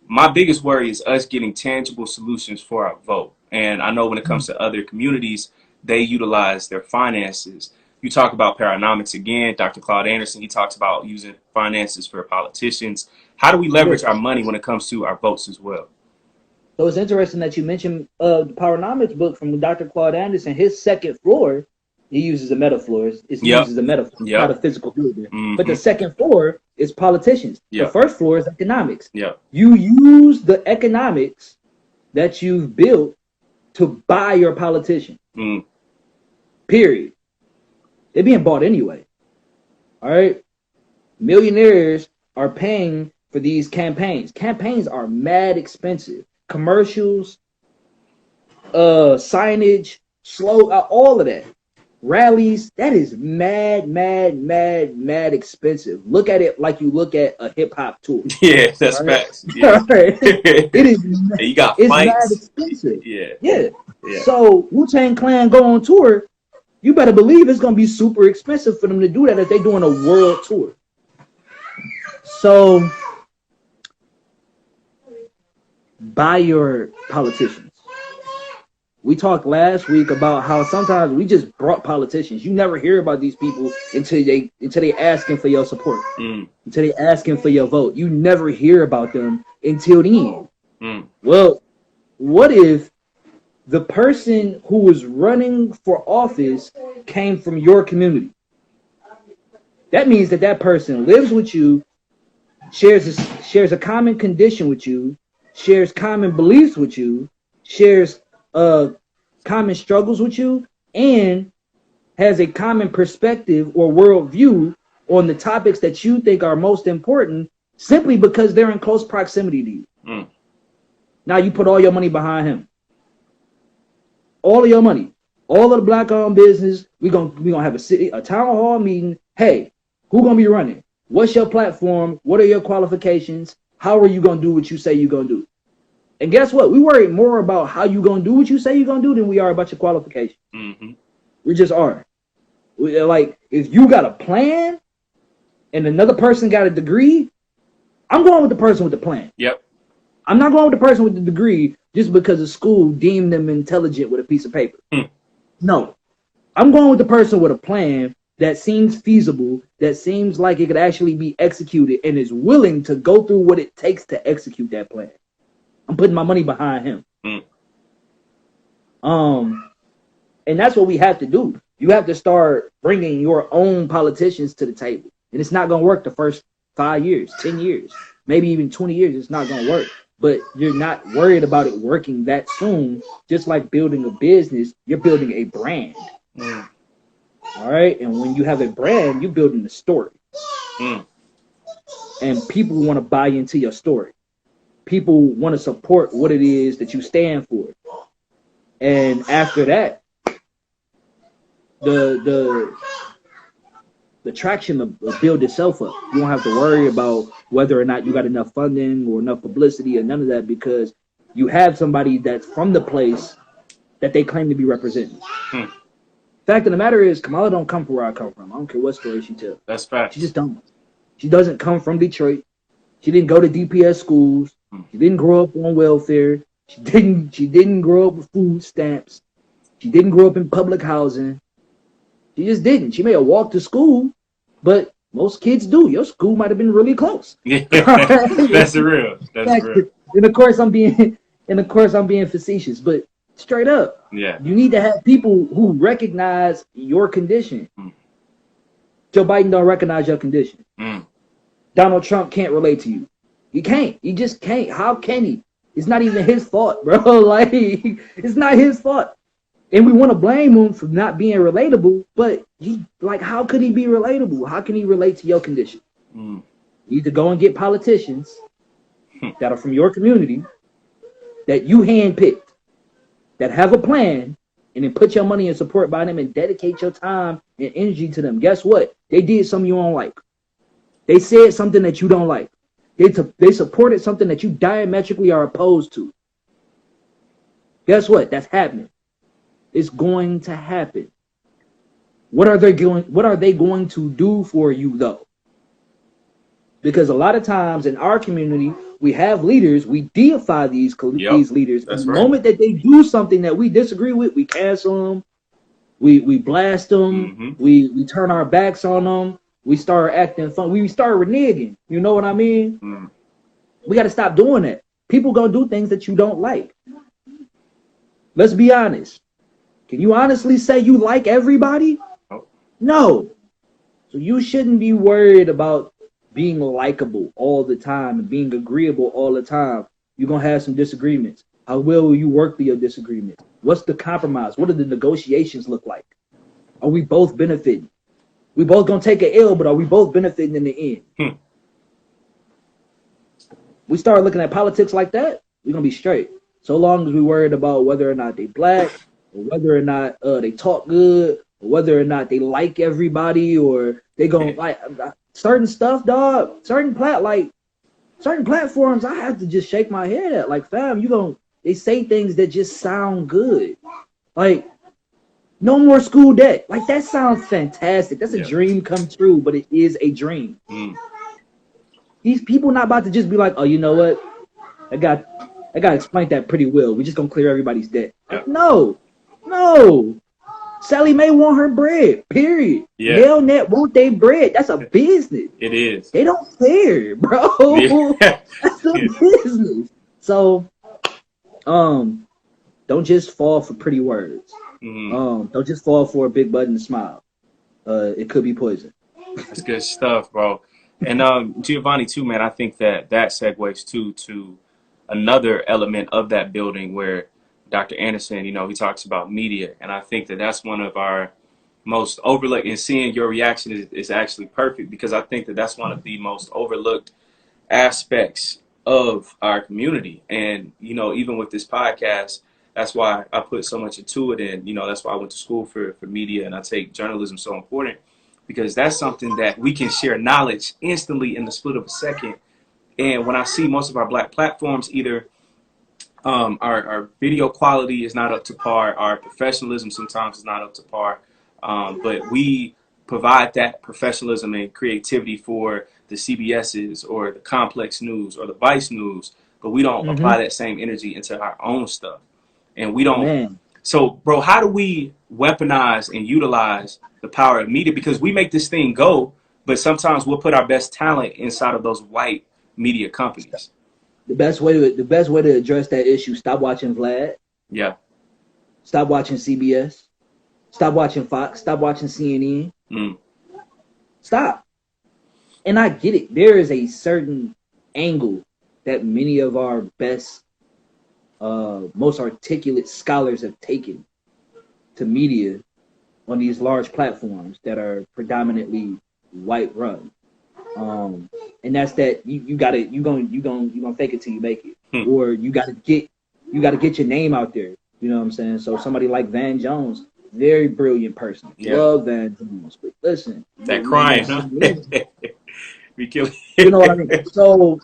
my biggest worry is us getting tangible solutions for our vote. And I know when it comes to other communities, they utilize their finances. You talk about paranomics again, Dr. Claud Anderson, he talks about using finances for politicians. How do we leverage our money when it comes to our votes as well? So it's interesting that you mentioned the Powernomics book from Dr. Claud Anderson. His second floor, he uses a metaphor. Uses a metaphor, not a physical building. But the second floor is politicians. The first floor is economics. You use the economics that you've built to buy your politician. Period. They're being bought anyway. All right? Millionaires are paying for these campaigns. Campaigns are mad expensive. Commercials, signage, all of that. Rallies, that is mad expensive. Look at it like you look at a hip hop tour. Yeah, that's facts. Yeah. It is. You got it's fights. mad expensive. Yeah. So Wu-Tang Clan go on tour. You better believe it's gonna be super expensive for them to do that if they're doing a world tour. So buy your politicians. We talked last week about how sometimes we just brought politicians. You never hear about these people until they asking for your support, until they asking for your vote. You never hear about them until the end. Well, what if the person who was running for office came from your community? That means that person lives with you, shares a common condition with you, shares common beliefs with you, shares common struggles with you, and has a common perspective or worldview on the topics that you think are most important, simply because they're in close proximity to you. Now you put all your money behind him. All of your money. All of the black-owned business. We're gonna have a town hall meeting. Hey, who gonna be running? What's your platform? What are your qualifications? How are you gonna do what you say you're gonna do? And guess what? We worry more about how you gonna do what you say you're gonna do than we are about your qualifications. We just are. Like, if you got a plan and another person got a degree, I'm going with the person with the plan. I'm not going with the person with the degree just because the school deemed them intelligent with a piece of paper. No. I'm going with the person with a plan that seems feasible, that seems like it could actually be executed, and is willing to go through what it takes to execute that plan. I'm putting my money behind him. And that's what we have to do. You have to start bringing your own politicians to the table. And it's not going to work the first 5 years, 10 years, maybe even 20 years. It's not going to work. But you're not worried about it working that soon. Just like building a business, you're building a brand. All right? And when you have a brand, you're building a story. And people want to buy into your story. People want to support what it is that you stand for. And after that, the traction will build itself up. You don't have to worry about whether or not you got enough funding or enough publicity or none of that, because you have somebody that's from the place that they claim to be representing. Fact of the matter is, Kamala don't come from where I come from. I don't care what story she tells. That's fact. She just don't. She doesn't come from Detroit. She didn't go to DPS schools. She didn't grow up on welfare. She didn't grow up with food stamps. She didn't grow up in public housing. She just didn't. She may have walked to school, but most kids do. Your school might have been really close. That's real. That's real. And of course I'm being facetious, but straight up. You need to have people who recognize your condition. Joe Biden don't recognize your condition. Donald Trump can't relate to you. He can't. He just can't. How can he? It's not even his fault, bro. Like, it's not his fault. And we want to blame him for not being relatable, but how could he be relatable? How can he relate to your condition? You need to go and get politicians that are from your community, that you handpicked, that have a plan, and then put your money and support by them and dedicate your time and energy to them. Guess what? They did something you don't like. They said something that you don't like. They supported something that you diametrically are opposed to. Guess what? That's happening. It's going to happen. What are they going to do for you though? Because a lot of times in our community, we have leaders, we deify these leaders. That's the right. moment that they do something that we disagree with, we cancel them, we blast them, we turn our backs on them, we start acting fun, we start reneging. You know what I mean? We got to stop doing that. People gonna do things that you don't like. Let's be honest. Can you honestly say you like everybody? No. So you shouldn't be worried about being likable all the time and being agreeable all the time. You're going to have some disagreements. How well will you work through your disagreements? What's the compromise? What do the negotiations look like? Are we both benefiting? We both going to take an L, but are we both benefiting in the end? We start looking at politics like that, we're going to be straight. So long as we worried about whether or not they black, or whether or not they talk good, or whether or not they like everybody, or they going to like certain stuff, dog. Certain platforms, I have to just shake my head at. Like, fam, they say things that just sound good. Like, no more school debt. Like, that sounds fantastic. That's a dream come true, but it is a dream. These people not about to just be like, oh, you know what? I got explained that pretty well. We're just gonna clear everybody's debt. Like, no. Sally Mae want her bread. Period. Net want their bread. That's a business. It is. They don't care, bro. That's a business. So, don't just fall for pretty words. Don't just fall for a big button smile. It could be poison. That's good stuff, bro. And Giovanni too, man. I think that segues to another element of that building where Dr. Anderson, he talks about media, and I think that that's one of our most overlooked. And seeing your reaction is actually perfect, because I think that that's one of the most overlooked aspects of our community. And even with this podcast, that's why I put so much into it, and that's why I went to school for media, and I take journalism so important, because that's something that we can share knowledge instantly in the split of a second. And when I see most of our black platforms, either our video quality is not up to par, our professionalism sometimes is not up to par, but we provide that professionalism and creativity for the CBS's or the Complex News or the Vice News, but we don't apply that same energy into our own stuff. And we don't. Man. So, bro, how do we weaponize and utilize the power of media? Because we make this thing go, but sometimes we'll put our best talent inside of those white media companies. The best way to address that issue: stop watching Vlad. Yeah. Stop watching CBS. Stop watching Fox. Stop watching CNN. Stop. And I get it. There is a certain angle that many of our best, most articulate scholars have taken to media on these large platforms that are predominantly white run. And that's that you gonna fake it till you make it, or you gotta get your name out there. You know what I'm saying? So somebody like Van Jones, very brilliant person. Love Van Jones, but listen, that crying, huh? We kill. You know what I mean? So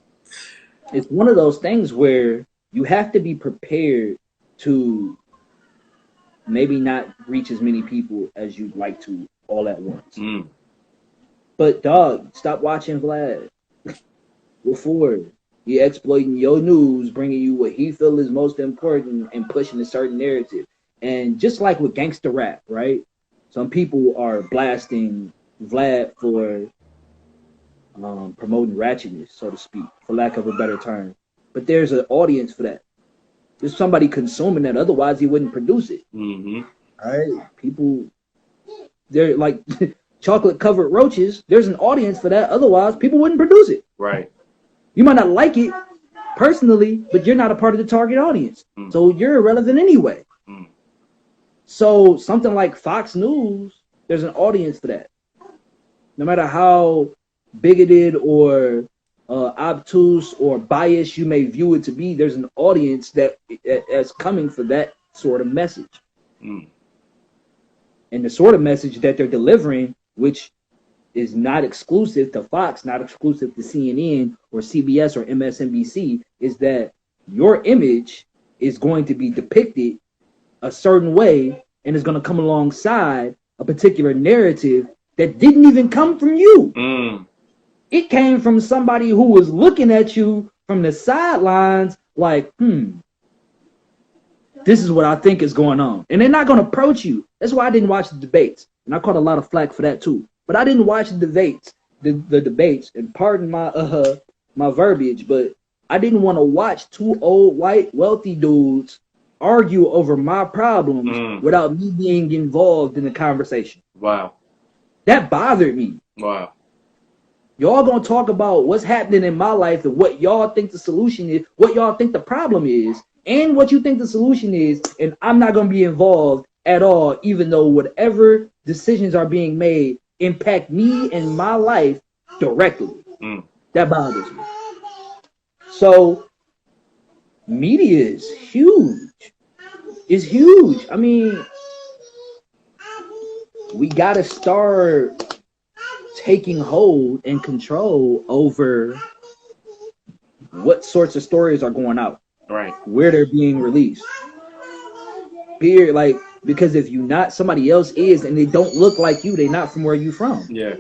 it's one of those things where you have to be prepared to maybe not reach as many people as you'd like to all at once. But dog, stop watching Vlad. Before he exploiting your news, bringing you what he feel is most important and pushing a certain narrative. And just like with gangster rap, right? Some people are blasting Vlad for promoting ratchetness, so to speak, for lack of a better term. But there's an audience for that. There's somebody consuming that, otherwise he wouldn't produce it. All right? People, they're like chocolate covered roaches. There's an audience for that, otherwise people wouldn't produce it. Right. You might not like it personally, but you're not a part of the target audience. So you're irrelevant anyway. So something like Fox News, there's an audience for that. No matter how bigoted or obtuse or biased you may view it to be, there's an audience that's coming for that sort of message. And the sort of message that they're delivering, which is not exclusive to Fox, not exclusive to CNN or CBS or MSNBC, is that your image is going to be depicted a certain way and is going to come alongside a particular narrative that didn't even come from you. It came from somebody who was looking at you from the sidelines like, this is what I think is going on. And they're not going to approach you. That's why I didn't watch the debates. And I caught a lot of flack for that too. But I didn't watch the debates, and pardon my my verbiage, but I didn't want to watch two old white wealthy dudes argue over my problems without me being involved in the conversation. Wow. That bothered me. Wow. Y'all gonna talk about what's happening in my life and what y'all think the solution is, what y'all think the problem is, and what you think the solution is, and I'm not gonna be involved at all, even though whatever decisions are being made impact me and my life directly. That bothers me. So media is huge. It's huge. I mean, we gotta start taking hold and control over what sorts of stories are going out, right? Where they're being released. Period. Like, because if you not, somebody else is, and they don't look like you, they not from where you from. Yeah.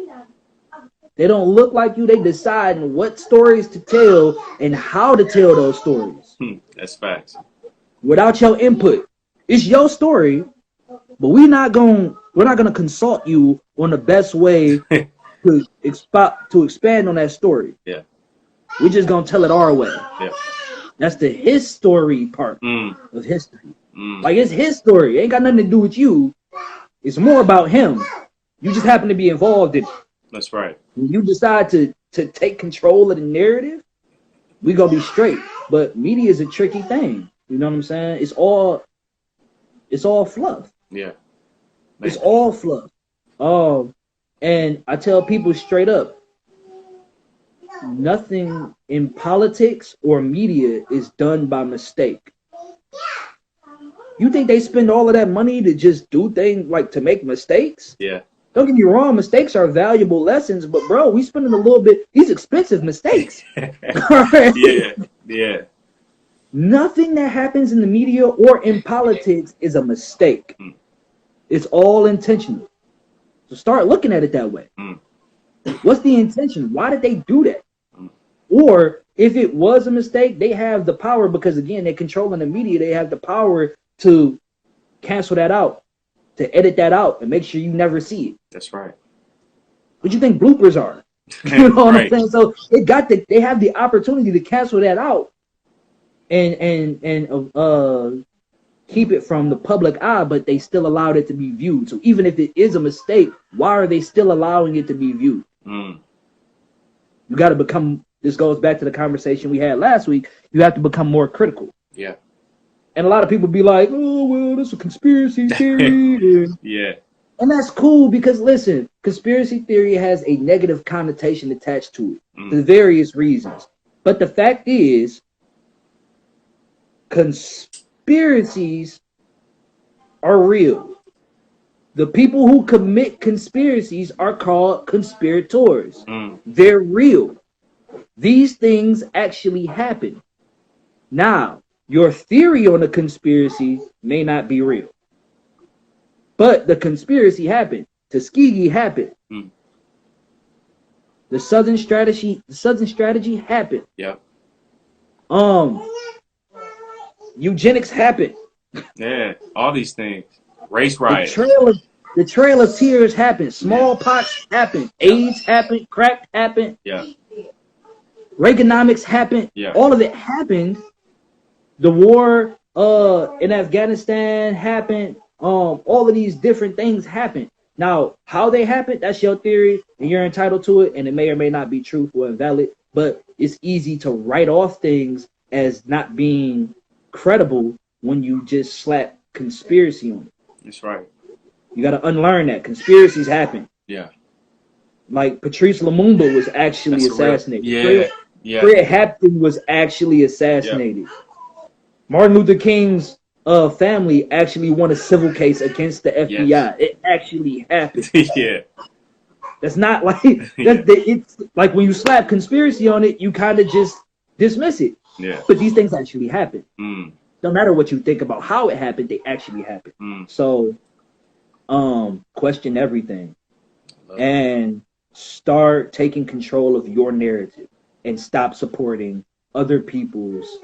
They don't look like you. They decide what stories to tell and how to tell those stories. That's facts. Without your input, it's your story, but we're not gonna consult you on the best way to expand on that story. Yeah. We're just gonna tell it our way. Yeah. That's the his story part of history. Like, it's his story. It ain't got nothing to do with you. It's more about him. You just happen to be involved in it. That's right. When you decide to take control of the narrative, we gonna be straight. But media is a tricky thing. You know what I'm saying? It's all fluff. Yeah. It's all fluff. And I tell people straight up, nothing in politics or media is done by mistake. You think they spend all of that money to just do things, like to make mistakes? Yeah. Don't get me wrong, mistakes are valuable lessons, but bro, we spending a little bit, these expensive mistakes. Yeah. Nothing that happens in the media or in politics is a mistake. It's all intentional. So start looking at it that way. What's the intention? Why did they do that? Or if it was a mistake, they have the power, because again, they're controlling the media. They have the power to cancel that out, to edit that out, and make sure you never see it. That's right. What you think bloopers are? You know what I'm saying? So they have the opportunity to cancel that out and keep it from the public eye, but they still allowed it to be viewed. So even if it is a mistake, why are they still allowing it to be viewed? You got to become, this goes back to the conversation we had last week, you have to become more critical. Yeah. And a lot of people be like, oh, well, this is a conspiracy theory. Yeah. And that's cool, because listen, conspiracy theory has a negative connotation attached to it for various reasons. But the fact is, conspiracies are real. The people who commit conspiracies are called conspirators. They're real. These things actually happen. Now, your theory on a conspiracy may not be real, but the conspiracy happened. Tuskegee happened. The Southern strategy happened. Yeah. Eugenics happened. Yeah, all these things. Race riots. The Trail of Tears happened. Smallpox happened. AIDS happened. Crack happened. Yeah. Reaganomics happened. Yeah. All of it happened. The war in Afghanistan happened. All of these different things happened. Now, how they happened, that's your theory, and you're entitled to it, and it may or may not be truthful or valid, but it's easy to write off things as not being credible when you just slap conspiracy on it. That's right. You got to unlearn that. Conspiracies happen. Yeah. Like Patrice Lumumba was actually assassinated. Yeah. Fred Hampton was actually assassinated. Martin Luther King's family actually won a civil case against the FBI. It actually happened. That's not like it's like when you slap conspiracy on it, you kind of just dismiss it. Yeah. But these things actually happen. No matter what you think about how it happened, they actually happen. So, question everything, and start taking control of your narrative, and stop supporting other people's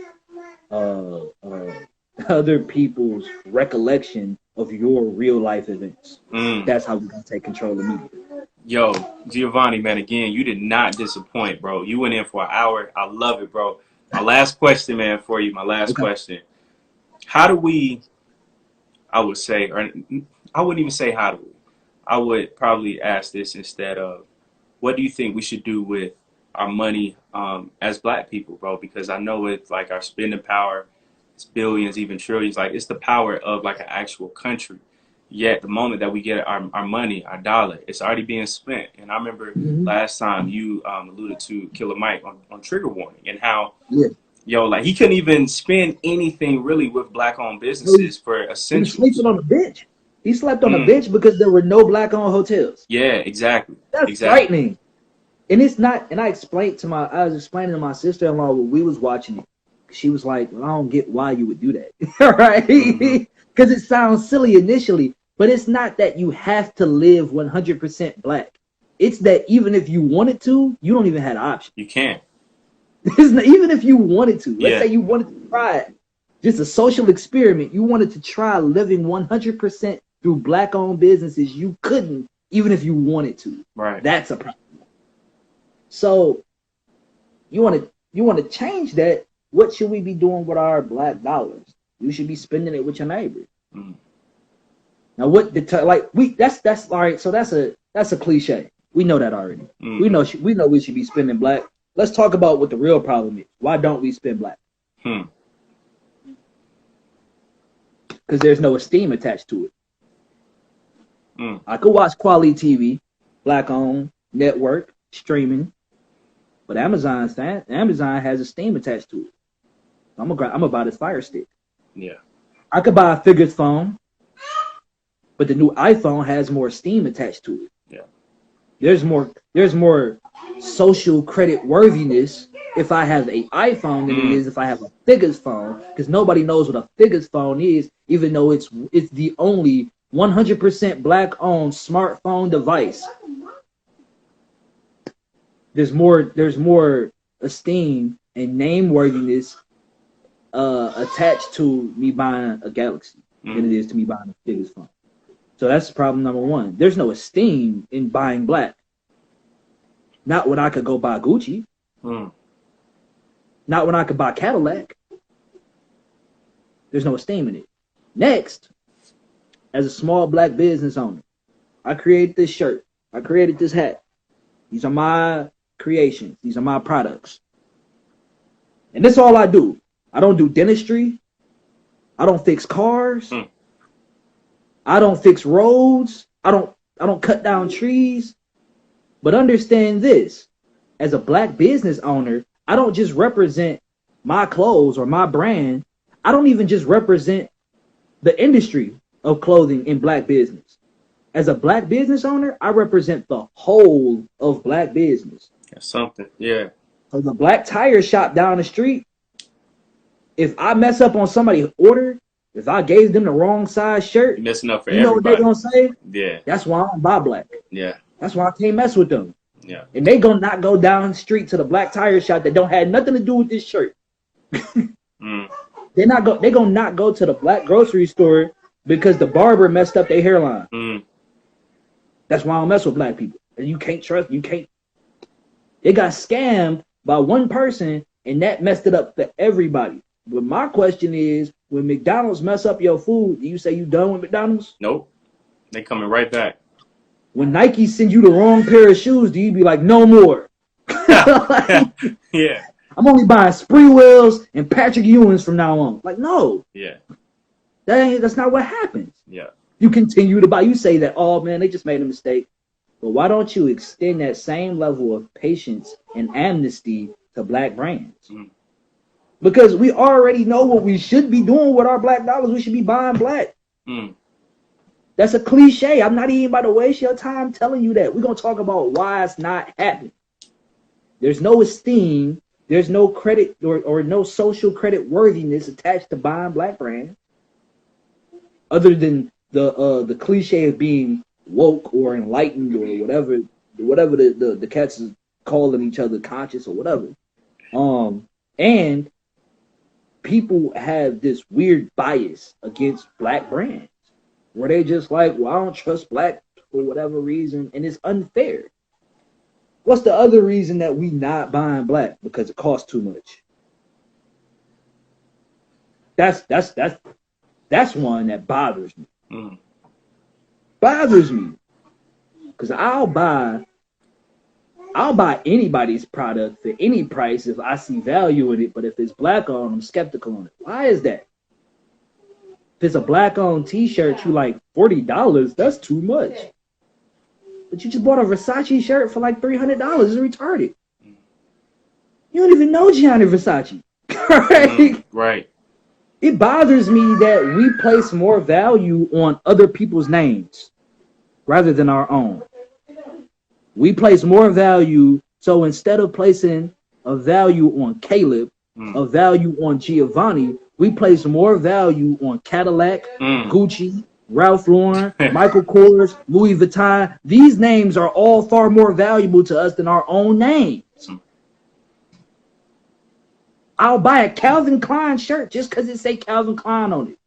recollection of your real life events. That's how we're gonna take control of media. Yo, Giovanni, man, again, you did not disappoint, bro. You went in for an hour. I love it, bro. My last question, man, for you. My last question. How do we, I would say, or I wouldn't even say how do we. I would probably ask this instead of, what do you think we should do with our money as Black people, bro? Because I know it's like our spending power, it's billions, even trillions. Like, it's the power of like an actual country. Yet the moment that we get our money, our dollar, it's already being spent. And I remember last time you alluded to Killer Mike on Trigger Warning, and how, yo, like, he couldn't even spend anything really with Black-owned businesses for essentials. He was sleeping on the bench. He slept on the bench because there were no Black-owned hotels. Yeah, exactly. That's frightening. And it's not. And I was explaining to my sister-in-law when we was watching it. She was like, well, I don't get why you would do that, right? Because it sounds silly initially. But it's not that you have to live 100% Black. It's that even if you wanted to, you don't even have an option. You can't. Even if you wanted to. Let's say you wanted to try it. Just a social experiment. You wanted to try living 100% through Black-owned businesses. You couldn't, even if you wanted to. Right. That's a problem. So you want to change that. What should we be doing with our Black dollars? You should be spending it with your neighbors. Now, that's all right. So that's a cliche. We know that already. We know we should be spending Black. Let's talk about what the real problem is. Why don't we spend Black? Because there's no esteem attached to it. I could watch quality TV, Black-owned, network, streaming, but Amazon has esteem attached to it. I'm gonna buy this Fire Stick. Yeah. I could buy a figured phone, but the new iPhone has more esteem attached to it. Yeah. There's more social credit worthiness if I have an iPhone than it is if I have a figured phone, because nobody knows what a figured phone is, even though it's the only 100% Black-owned smartphone device. There's more esteem and name worthiness attached to me buying a Galaxy than it is to me buying a figured phone. So that's problem number one. There's no esteem in buying Black. Not when I could go buy Gucci. Not when I could buy Cadillac. There's no esteem in it. Next, as a small Black business owner, I created this shirt. I created this hat. These are my creations. These are my products. And that's all I do. I don't do dentistry. I don't fix cars. I don't fix roads. I don't cut down trees. But understand this, as a Black business owner, I don't just represent my clothes or my brand. I don't even just represent the industry of clothing in Black business. As a Black business owner, I represent the whole of Black business. That's something, yeah. So the Black tire shop down the street, if I mess up on somebody's order, if I gave them the wrong size shirt, you're messing up for you know everybody. what they're gonna say? Yeah. That's why I don't buy Black. Yeah. That's why I can't mess with them. Yeah. And they gonna not go down the street to the Black tire shop that don't have nothing to do with this shirt. They gonna not go to the Black grocery store because the barber messed up their hairline. That's why I don't mess with Black people. And you can't trust. They got scammed by one person, and that messed it up for everybody. But my question is, when McDonald's mess up your food, do you say you done with McDonald's? Nope. They coming right back. When Nike send you the wrong pair of shoes, do you be like, no more? Yeah. I'm only buying Spreewells and Patrick Ewing's from now on. Like, no. Yeah. That's not what happens. Yeah. You continue to buy. You say that, oh, man, they just made a mistake. But why don't you extend that same level of patience and amnesty to Black brands? Because we already know what we should be doing with our Black dollars. We should be buying Black. That's a cliche. I'm not even about to waste your time telling you that. We're going to talk about why it's not happening. There's no esteem. There's no credit or no social credit worthiness attached to buying black brands, other than the cliche of being woke or enlightened or whatever the cats is calling each other, conscious or whatever. And people have this weird bias against black brands where they just like, well, I don't trust black for whatever reason, and it's unfair. What's the other reason that we not buying black? Because it costs too much. That's one that bothers me. Bothers me. Because I'll buy anybody's product for any price if I see value in it, but if it's black on, I'm skeptical on it. Why is that? If it's a black on t-shirt, you like $40, that's too much. But you just bought a Versace shirt for like $300. It's retarded. You don't even know Gianni Versace. Right? Right. It bothers me that we place more value on other people's names rather than our own. We place more value. So instead of placing a value on Caleb, a value on Giovanni, we place more value on Cadillac, Gucci, Ralph Lauren, Michael Kors, Louis Vuitton. These names are all far more valuable to us than our own names. I'll buy a Calvin Klein shirt just because it say Calvin Klein on it.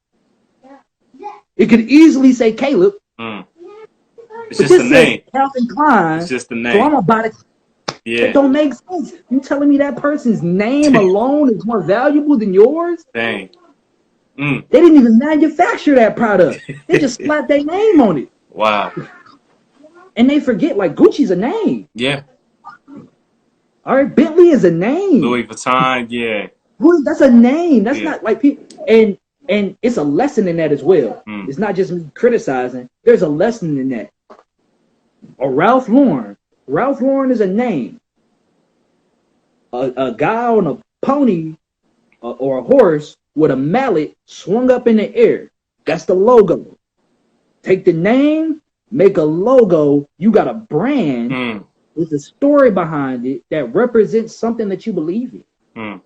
It could easily say Caleb. It's just the name. Calvin Klein. It's just the name. So I'm gonna buy it. Yeah. It don't make sense. You telling me that person's name alone is more valuable than yours? Dang. They didn't even manufacture that product. They just slapped their name on it. Wow. And they forget, like, Gucci's a name. Yeah. All right, Bentley is a name. Louis Vuitton, yeah. That's a name. That's not like people. And it's a lesson in that as well. It's not just me criticizing. There's a lesson in that. Or Ralph Lauren. Ralph Lauren is a name. A guy on a pony or a horse with a mallet swung up in the air. That's the logo. Take the name, make a logo. You got a brand with a story behind it that represents something that you believe in.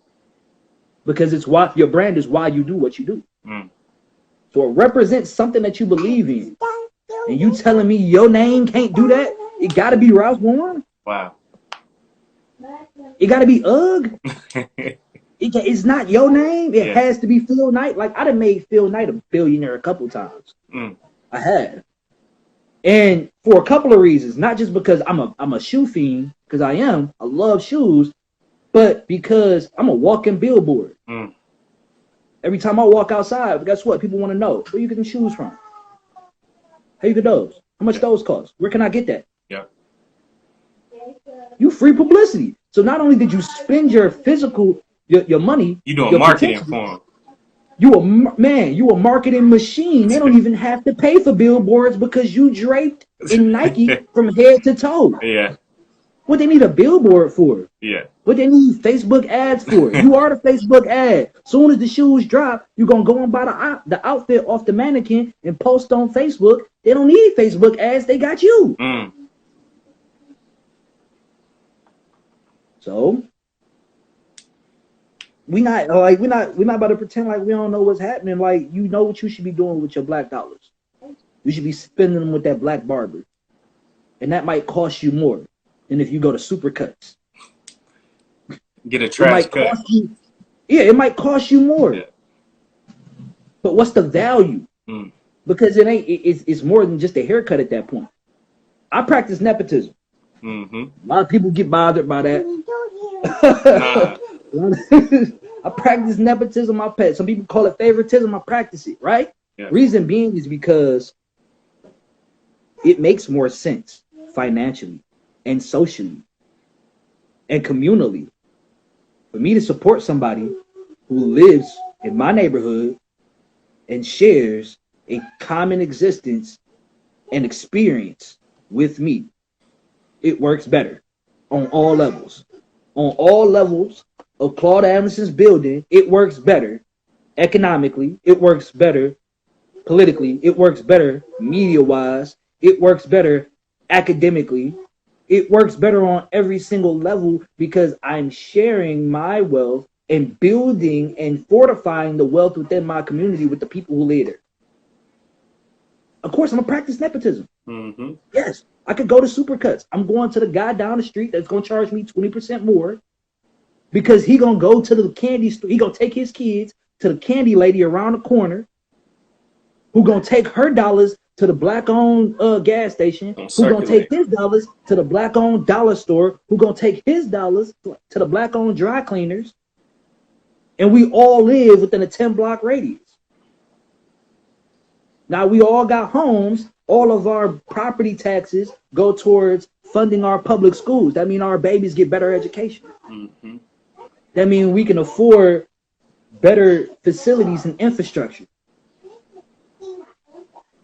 Because it's why your brand is why you do what you do. So it represents something that you believe in. And you telling me your name can't do that? It got to be Ralph Lauren? Wow. It got to be UGG? It's not your name. It has to be Phil Knight. Like, I done made Phil Knight a billionaire a couple times. I have. And for a couple of reasons. Not just because I'm a shoe fiend, because I am. I love shoes. But because I'm a walking billboard. Every time I walk outside, guess what? People want to know, where you getting shoes from? How you get those? How much those cost? Where can I get that? Yeah. You free publicity. So not only did you spend your physical, your money. You doing marketing for them. You a marketing machine. They don't even have to pay for billboards because you draped in Nike from head to toe. Yeah. What they need a billboard for? Yeah. What they need Facebook ads for? You are the Facebook ad. Soon as the shoes drop, you're going to go and buy the outfit off the mannequin and post on Facebook. They don't need Facebook ads. They got you. So we're not about to pretend like we don't know what's happening. Like, you know what you should be doing with your black dollars. You should be spending them with that black barber. And that might cost you more than if you go to Supercuts. Get a trash cut. It might cost you more. Yeah. But what's the value? Because it's more than just a haircut at that point. I practice nepotism. A lot of people get bothered by that. I practice nepotism. Some people call it favoritism. I practice it, right? Yeah. Reason being is because it makes more sense financially and socially and communally for me to support somebody who lives in my neighborhood and shares a common existence and experience with me. It works better on all levels. On all levels of Claud Anderson's building, it works better economically. It works better politically. It works better media-wise. It works better academically. It works better on every single level because I'm sharing my wealth and building and fortifying the wealth within my community with the people who live there. Of course, I'm gonna practice nepotism. Mm-hmm. Yes, I could go to Supercuts. I'm going to the guy down the street that's gonna charge me 20% more because he gonna go to the candy store. He gonna take his kids to the candy lady around the corner, who gonna take her dollars to the black-owned gas station, who gonna take his dollars to the black-owned dollar store, who gonna take his dollars to the black-owned dry cleaners, and we all live within a 10-block radius. Now we all got homes. All of our property taxes go towards funding our public schools. That means our babies get better education. Mm-hmm. That means we can afford better facilities and infrastructure.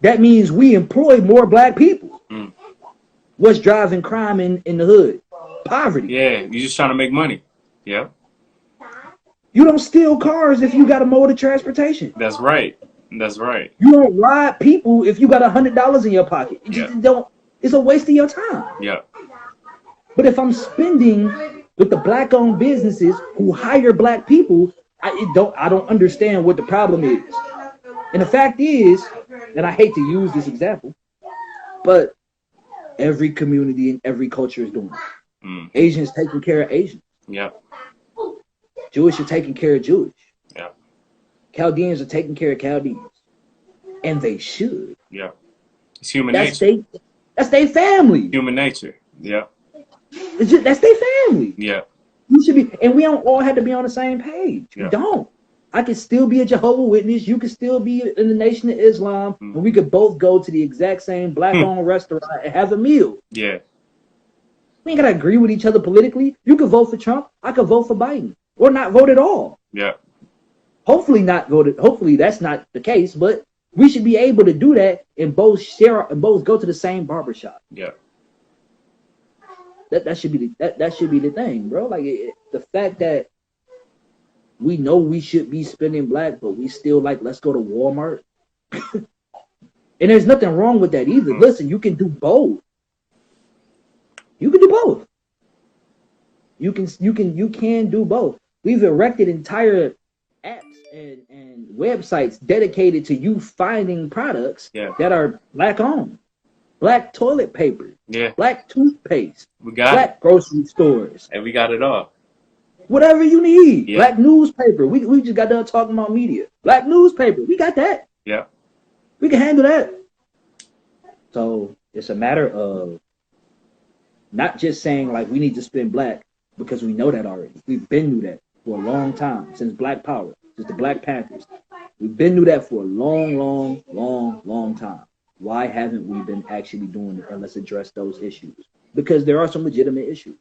That means we employ more black people. Mm. What's driving crime in the hood? Poverty. Yeah, you're just trying to make money. Yeah. You don't steal cars if you got a mode of transportation. That's right. That's right. You don't rob people if you got $100 in your pocket. It just don't. It's a waste of your time. Yeah. But if I'm spending with the black-owned businesses who hire black people, I don't understand what the problem is. And the fact is, and I hate to use this example, but every community and every culture is doing it. Mm. Asians taking care of Asians. Yeah. Jewish are taking care of Jewish. Yeah. Chaldeans are taking care of Chaldeans. And they should. Yeah. It's human nature. That's their family. Human nature. Yeah. That's their family. Yeah. You should be, and we don't all have to be on the same page. Yeah. We don't. I could still be a Jehovah's Witness. You could still be in the Nation of Islam, and we could both go to the exact same black-owned restaurant and have a meal. Yeah. We ain't gotta agree with each other politically. You could vote for Trump. I could vote for Biden, or not vote at all. Yeah. Hopefully not vote. Hopefully that's not the case, but we should be able to do that and both share and both go to the same barbershop. Yeah. That should be that should be the thing, bro. Like the fact that we know we should be spending black, but we still like, let's go to Walmart. And there's nothing wrong with that either. Listen, you can do both. You can do both. You can do both. We've erected entire apps and websites dedicated to you finding products that are black owned. Black toilet paper. Yeah. Black toothpaste. We got black grocery stores. And we got it all. Whatever you need. Yeah. Black newspaper. We just got done talking about media. Black newspaper. We got that. Yeah. We can handle that. So it's a matter of not just saying like we need to spend black because we know that already. We've been through that for a long time, since Black Power, since the Black Panthers. We've been through that for a long time. Why haven't we been actually doing it? And let's address those issues. Because there are some legitimate issues.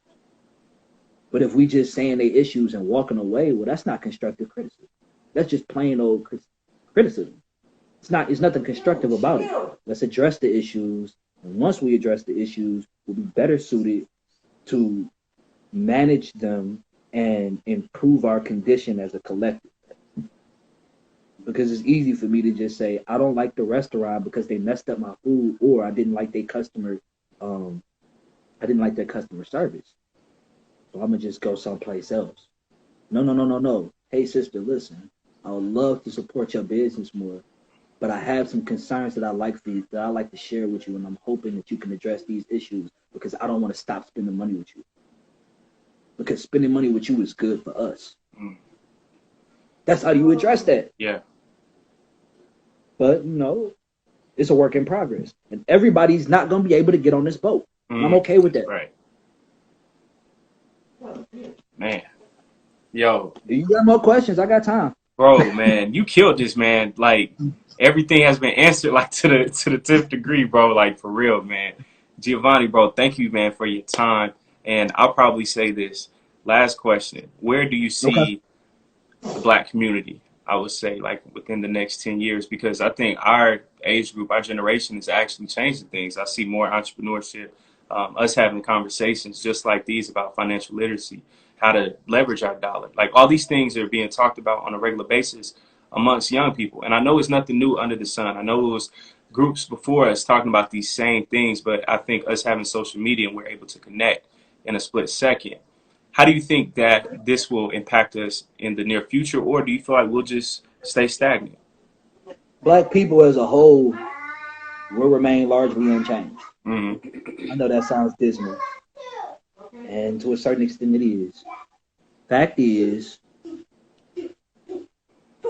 But if we just saying they issues and walking away, well, that's not constructive criticism. That's just plain old criticism. It's nothing constructive about it. Let's address the issues. And once we address the issues, we'll be better suited to manage them and improve our condition as a collective. Because it's easy for me to just say, I don't like the restaurant because they messed up my food, or I didn't like their customer service. So I'm gonna just go someplace else. No. Hey sister, listen, I would love to support your business more, but I have some concerns that I like to share with you, and I'm hoping that you can address these issues because I don't want to stop spending money with you. Because spending money with you is good for us. Mm. That's how you address that. Yeah. But it's a work in progress, and everybody's not gonna be able to get on this boat. Mm. I'm okay with that. Right. Man. Yo. If you got more questions, I got time. Bro, man, you killed this, man. Like, everything has been answered, like, to the 10th degree, bro. Like, for real, man. Giovanni, bro, thank you, man, for your time. And I'll probably say this. Last question. Where do you see the black community, I would say, like, within the next 10 years? Because I think our age group, our generation is actually changing things. I see more entrepreneurship, us having conversations just like these about financial literacy, how to leverage our dollar. Like, all these things are being talked about on a regular basis. amongst young people. And I know it's nothing new under the sun. I know it was groups before us talking about these same things, but I think us having social media and we're able to connect in a split second. How do you think that this will impact us in the near future, or do you feel like we'll just stay stagnant? Black people as a whole will remain largely unchanged. I know that sounds dismal, and to a certain extent it is. Fact is,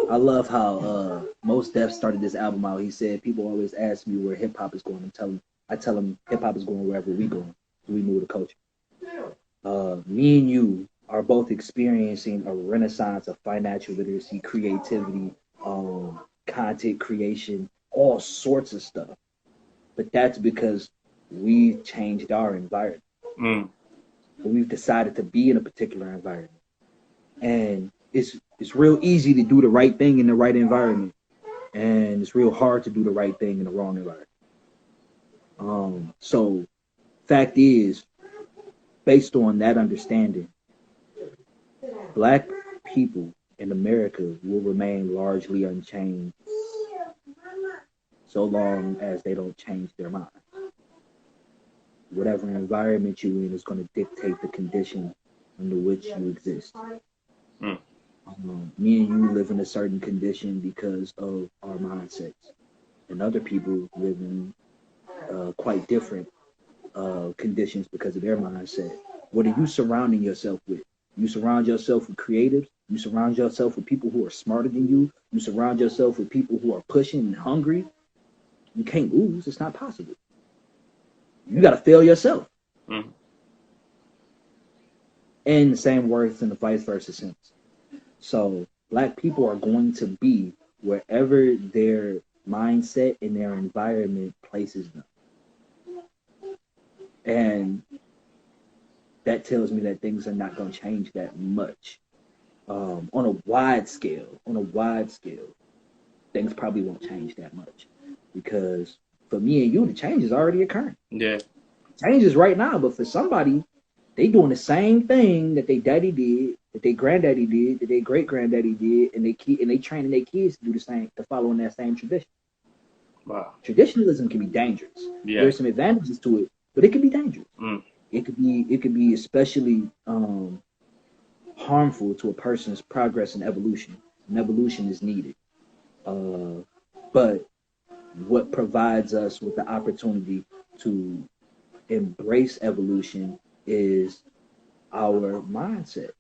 I love how Mos Def started this album out. He said, people always ask me where hip hop is going. I tell them hip hop is going wherever we go. We move the culture. Me and you are both experiencing a renaissance of financial literacy, creativity, content creation, all sorts of stuff. But that's because we've changed our environment. We've decided to be in a particular environment. And it's real easy to do the right thing in the right environment. And it's real hard to do the right thing in the wrong environment. So fact is, based on that understanding, Black people in America will remain largely unchanged so long as they don't change their mind. Whatever environment you're in is going to dictate the condition under which you exist. Me and you live in a certain condition because of our mindsets, and other people live in quite different conditions because of their mindset. What are you surrounding yourself with? You surround yourself with creatives. You surround yourself with people who are smarter than you. You surround yourself with people who are pushing and hungry. You can't lose. It's not possible. You got to fail yourself. And the same works in the vice versa sense. So Black people are going to be wherever their mindset and their environment places them. And that tells me that things are not going to change that much. On a wide scale, things probably won't change that much. Because for me and you, the change is already occurring. Yeah. Change is right now, but for somebody, they doing the same thing that their daddy did, that their granddaddy did, that their great granddaddy did, and they training their kids to do the same, to follow in that same tradition. Wow. Traditionalism can be dangerous. Yeah. There's some advantages to it, but it can be dangerous. It could be especially harmful to a person's progress and evolution. And evolution is needed. But what provides us with the opportunity to embrace evolution is our mindset.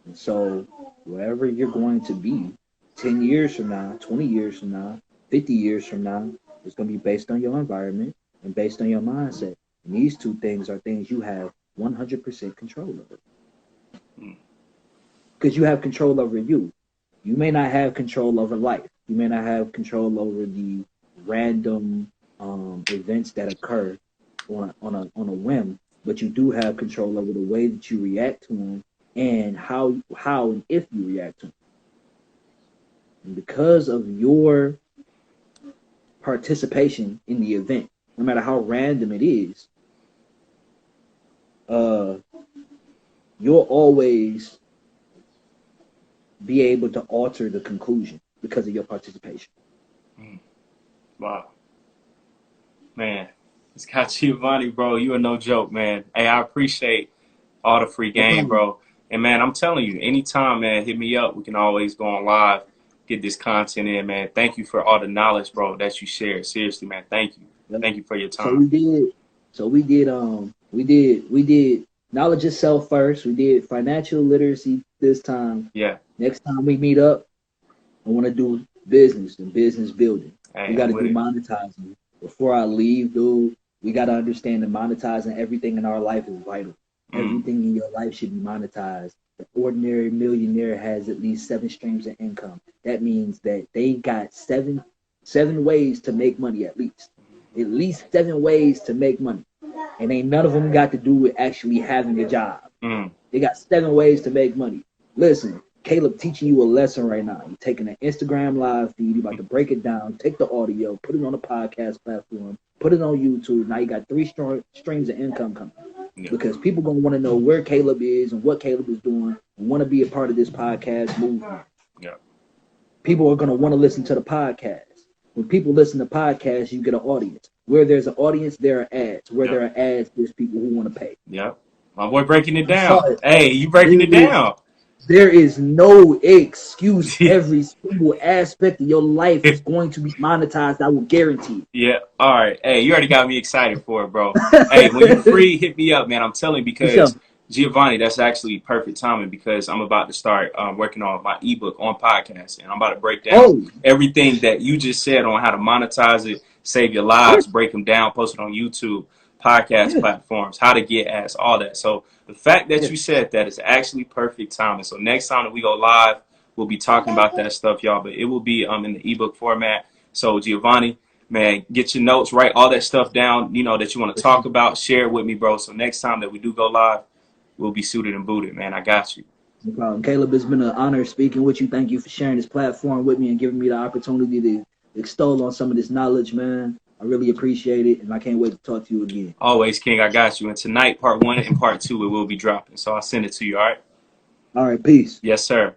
And so wherever you're going to be 10 years from now, 20 years from now, 50 years from now, it's going to be based on your environment and based on your mindset. And these two things are things you have 100% control over. Because you have control over you. You may not have control over life. You may not have control over the random events that occur on a whim, but you do have control over the way that you react to them and how and if you react to them. And because of your participation in the event, no matter how random it is, you'll always be able to alter the conclusion because of your participation. Wow. Man, it's got Giovanni, bro. You are no joke, man. Hey, I appreciate all the free game, bro. And, man, I'm telling you, anytime, man, hit me up. We can always go on live, get this content in, man. Thank you for all the knowledge, bro, that you shared. Seriously, man. Thank you. Thank you for your time. So we did knowledge itself first. We did financial literacy this time. Yeah. Next time we meet up, I want to do business and business building. Hey, we got to do monetizing. Before I leave, dude, we got to understand that monetizing everything in our life is vital. Everything in your life should be monetized. The ordinary millionaire has at least 7 streams of income. That means that they got seven ways to make money at least. At least 7 ways to make money. And ain't none of them got to do with actually having a job. They got 7 ways to make money. Listen, Caleb teaching you a lesson right now. You're taking an Instagram live feed, you're about to break it down, take the audio, put it on a podcast platform, put it on YouTube. Now you got 3 streams of income coming. Yeah. Because people going to want to know where Caleb is and what Caleb is doing and want to be a part of this podcast movement. Yeah. people are going to want to listen to the podcast. When people listen to podcasts, you get an audience. Where there's an audience, there are ads. Where there are ads, there's people who want to pay. Yep. My boy breaking it down. Hey, you breaking it down. There is no excuse. Every single aspect of your life is going to be monetized. I will guarantee. Yeah. All right. Hey, you already got me excited for it, bro. Hey, when you're free, hit me up, man. I'm telling you, because Giovanni, that's actually perfect timing, because I'm about to start working on my ebook on podcasts, and I'm about to break down everything that you just said on how to monetize it, save your lives, break them down, post it on YouTube, podcast platforms, how to get ads, all that. So the fact that you said that is actually perfect timing. So next time that we go live, we'll be talking about that stuff, y'all, but it will be in the ebook format. So Giovanni, man, get your notes, write all that stuff down, you know, that you want to talk about, share it with me, bro. So next time that we do go live, we'll be suited and booted, man. I got you. No problem. Caleb, it's been an honor speaking with you. Thank you for sharing this platform with me and giving me the opportunity to extol on some of this knowledge, man. I really appreciate it, and I can't wait to talk to you again. Always, King. I got you. And tonight, part 1 and part 2, it will be dropping. So I'll send it to you, all right? All right, peace. Yes, sir.